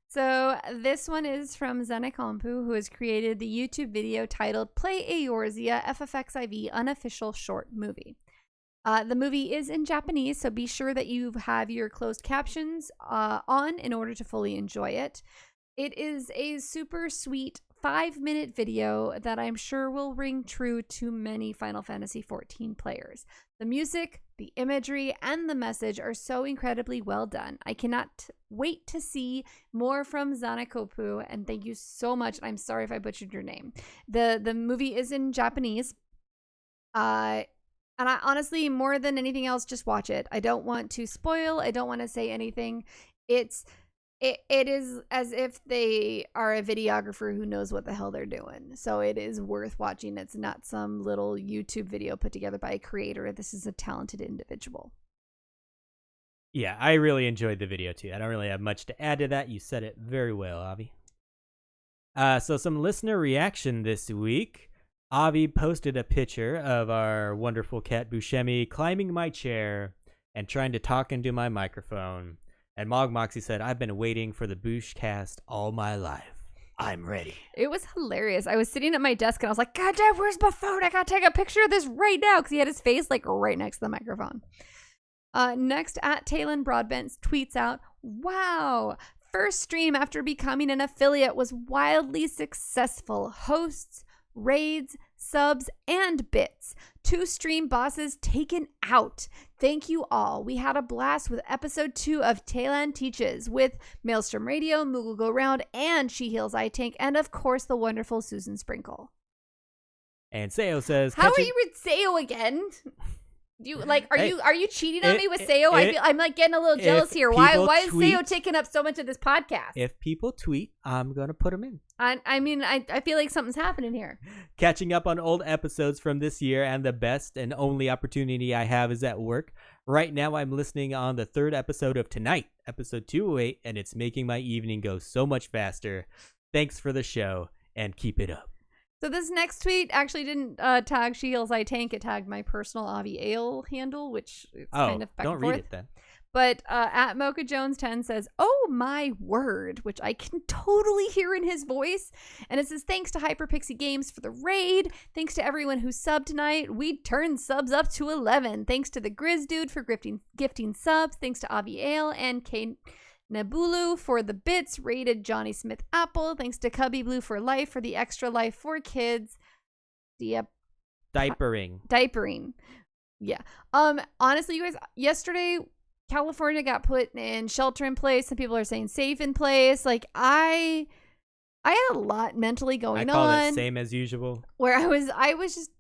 So this one is from Zenekompu, who has created the YouTube video titled Play Eorzea FFXIV Unofficial Short Movie. The movie is in Japanese, so be sure that you have your closed captions on in order to fully enjoy it. It is a super sweet 5-minute video that I'm sure will ring true to many Final Fantasy XIV players. The music, the imagery, and the message are so incredibly well done. I cannot wait to see more from Zenekompu, and thank you so much. I'm sorry if I butchered your name. The movie is in Japanese. And I honestly, more than anything else, just watch it. I don't want to spoil. I don't want to say anything. It is as if they are a videographer who knows what the hell they're doing. So it is worth watching. It's not some little YouTube video put together by a creator. This is a talented individual. Yeah, I really enjoyed the video too. I don't really have much to add to that. You said it very well, Avi. So some listener reaction this week. Avi posted a picture of our wonderful cat Buscemi climbing my chair and trying to talk into my microphone. And Mog Moxie said, I've been waiting for the Bushcast all my life. I'm ready. It was hilarious. I was sitting at my desk and I was like, God damn, where's my phone? I gotta take a picture of this right now, because he had his face like right next to the microphone. Next, at Talon Broadbent tweets out, wow, first stream after becoming an affiliate was wildly successful. Hosts, raids, subs, and bits. 2 stream bosses taken out. Thank you all. We had a blast with episode 2 of Talon Teaches with Maelstrom Radio, Moogle Go Round, and She Heals I Tank, and of course the wonderful Susan Sprinkle. And Sayo says, how are you with Sayo again? Do you like? Are you cheating on me with Sayo? I'm like getting a little jealous here. Why is Sayo taking up so much of this podcast? If people tweet, I'm gonna put them in. I mean, I feel like something's happening here. Catching up on old episodes from this year, and the best and only opportunity I have is at work. Right now, I'm listening on the 3rd episode of Tonight, episode 208, and it's making my evening go so much faster. Thanks for the show, and keep it up. So this next tweet actually didn't tag She Heals I Tank. It tagged my personal Avi Ale handle, which is kind of back don't and forth. Read it then. But at Mocha Jones 10 says, oh my word, which I can totally hear in his voice. And it says, thanks to Hyperpixie Games for the raid. Thanks to everyone who subbed tonight. We turned subs up to 11. Thanks to the Grizz Dude for gifting subs. Thanks to Avi Ale and K Nebulu for the bits. Rated Johnny Smith Apple. Thanks to Cubby Blue for life for the extra life for kids. Yep. Diapering. Yeah. Honestly, you guys, yesterday California got put in shelter in place. Some people are saying safe in place. Like I had a lot mentally going on. I call it same as usual. Where I was just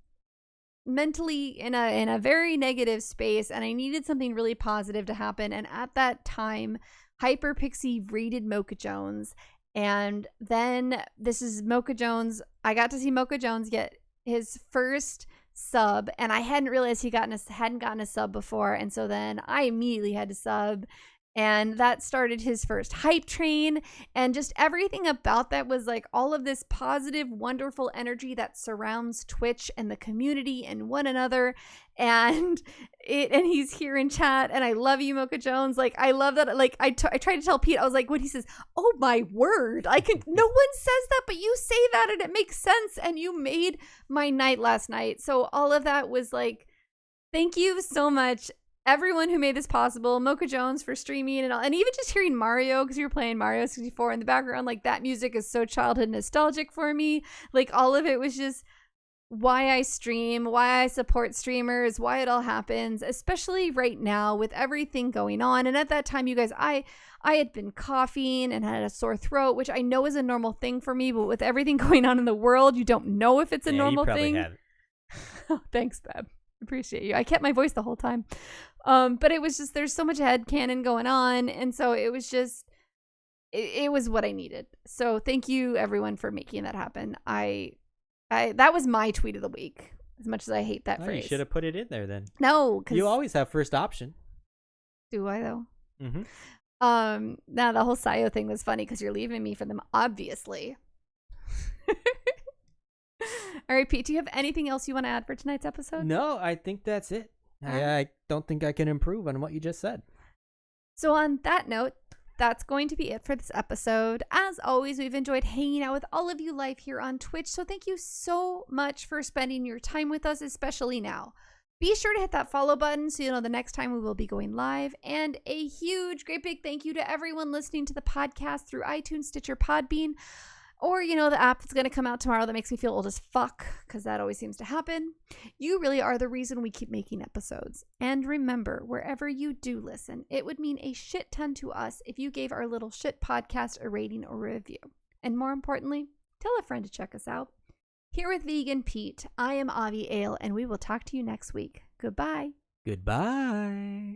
mentally in a very negative space, and I needed something really positive to happen. And at that time, Hyperpixie raided Mocha Jones, and then this is Mocha Jones. I got to see Mocha Jones get his first sub, and I hadn't realized he hadn't gotten a sub before, and so then I immediately had to sub, and that started his first hype train, and just everything about that was like all of this positive, wonderful energy that surrounds Twitch and the community and one another, and he's here in chat, and I love you, Mocha Jones. Like, I love that. Like, I tried to tell Pete, I was like, when he says, oh my word, no one says that, but you say that and it makes sense, and you made my night last night. So all of that was like, thank you so much, everyone who made this possible. Mocha Jones for streaming and all, and even just hearing Mario, because you were playing Mario 64 in the background, like that music is so childhood nostalgic for me. Like, all of it was just why I stream, why I support streamers, why it all happens, especially right now with everything going on. And at that time, you guys, I had been coughing and had a sore throat, which I know is a normal thing for me, but with everything going on in the world, you don't know if it's a normal thing. Have it. Oh, thanks, Bab. Appreciate you. I kept my voice the whole time. But it was just, there's so much headcanon going on. And so it was just, it was what I needed. So thank you everyone for making that happen. That was my tweet of the week, as much as I hate that phrase. You should have put it in there then. No, because you always have first option. Do I though? Mm-hmm. Now the whole Sayo thing was funny because you're leaving me for them, obviously. All right, Pete, do you have anything else you want to add for tonight's episode? No, I think that's it. I don't think I can improve on what you just said. So on that note, that's going to be it for this episode. As always, we've enjoyed hanging out with all of you live here on Twitch. So thank you so much for spending your time with us, especially now. Be sure to hit that follow button so you know the next time we will be going live. And a huge, great big thank you to everyone listening to the podcast through iTunes, Stitcher, Podbean, or, the app that's going to come out tomorrow that makes me feel old as fuck, because that always seems to happen. You really are the reason we keep making episodes. And remember, wherever you do listen, it would mean a shit ton to us if you gave our little shit podcast a rating or review. And more importantly, tell a friend to check us out. Here with Vegan Pete, I am Avi Ale, and we will talk to you next week. Goodbye. Goodbye.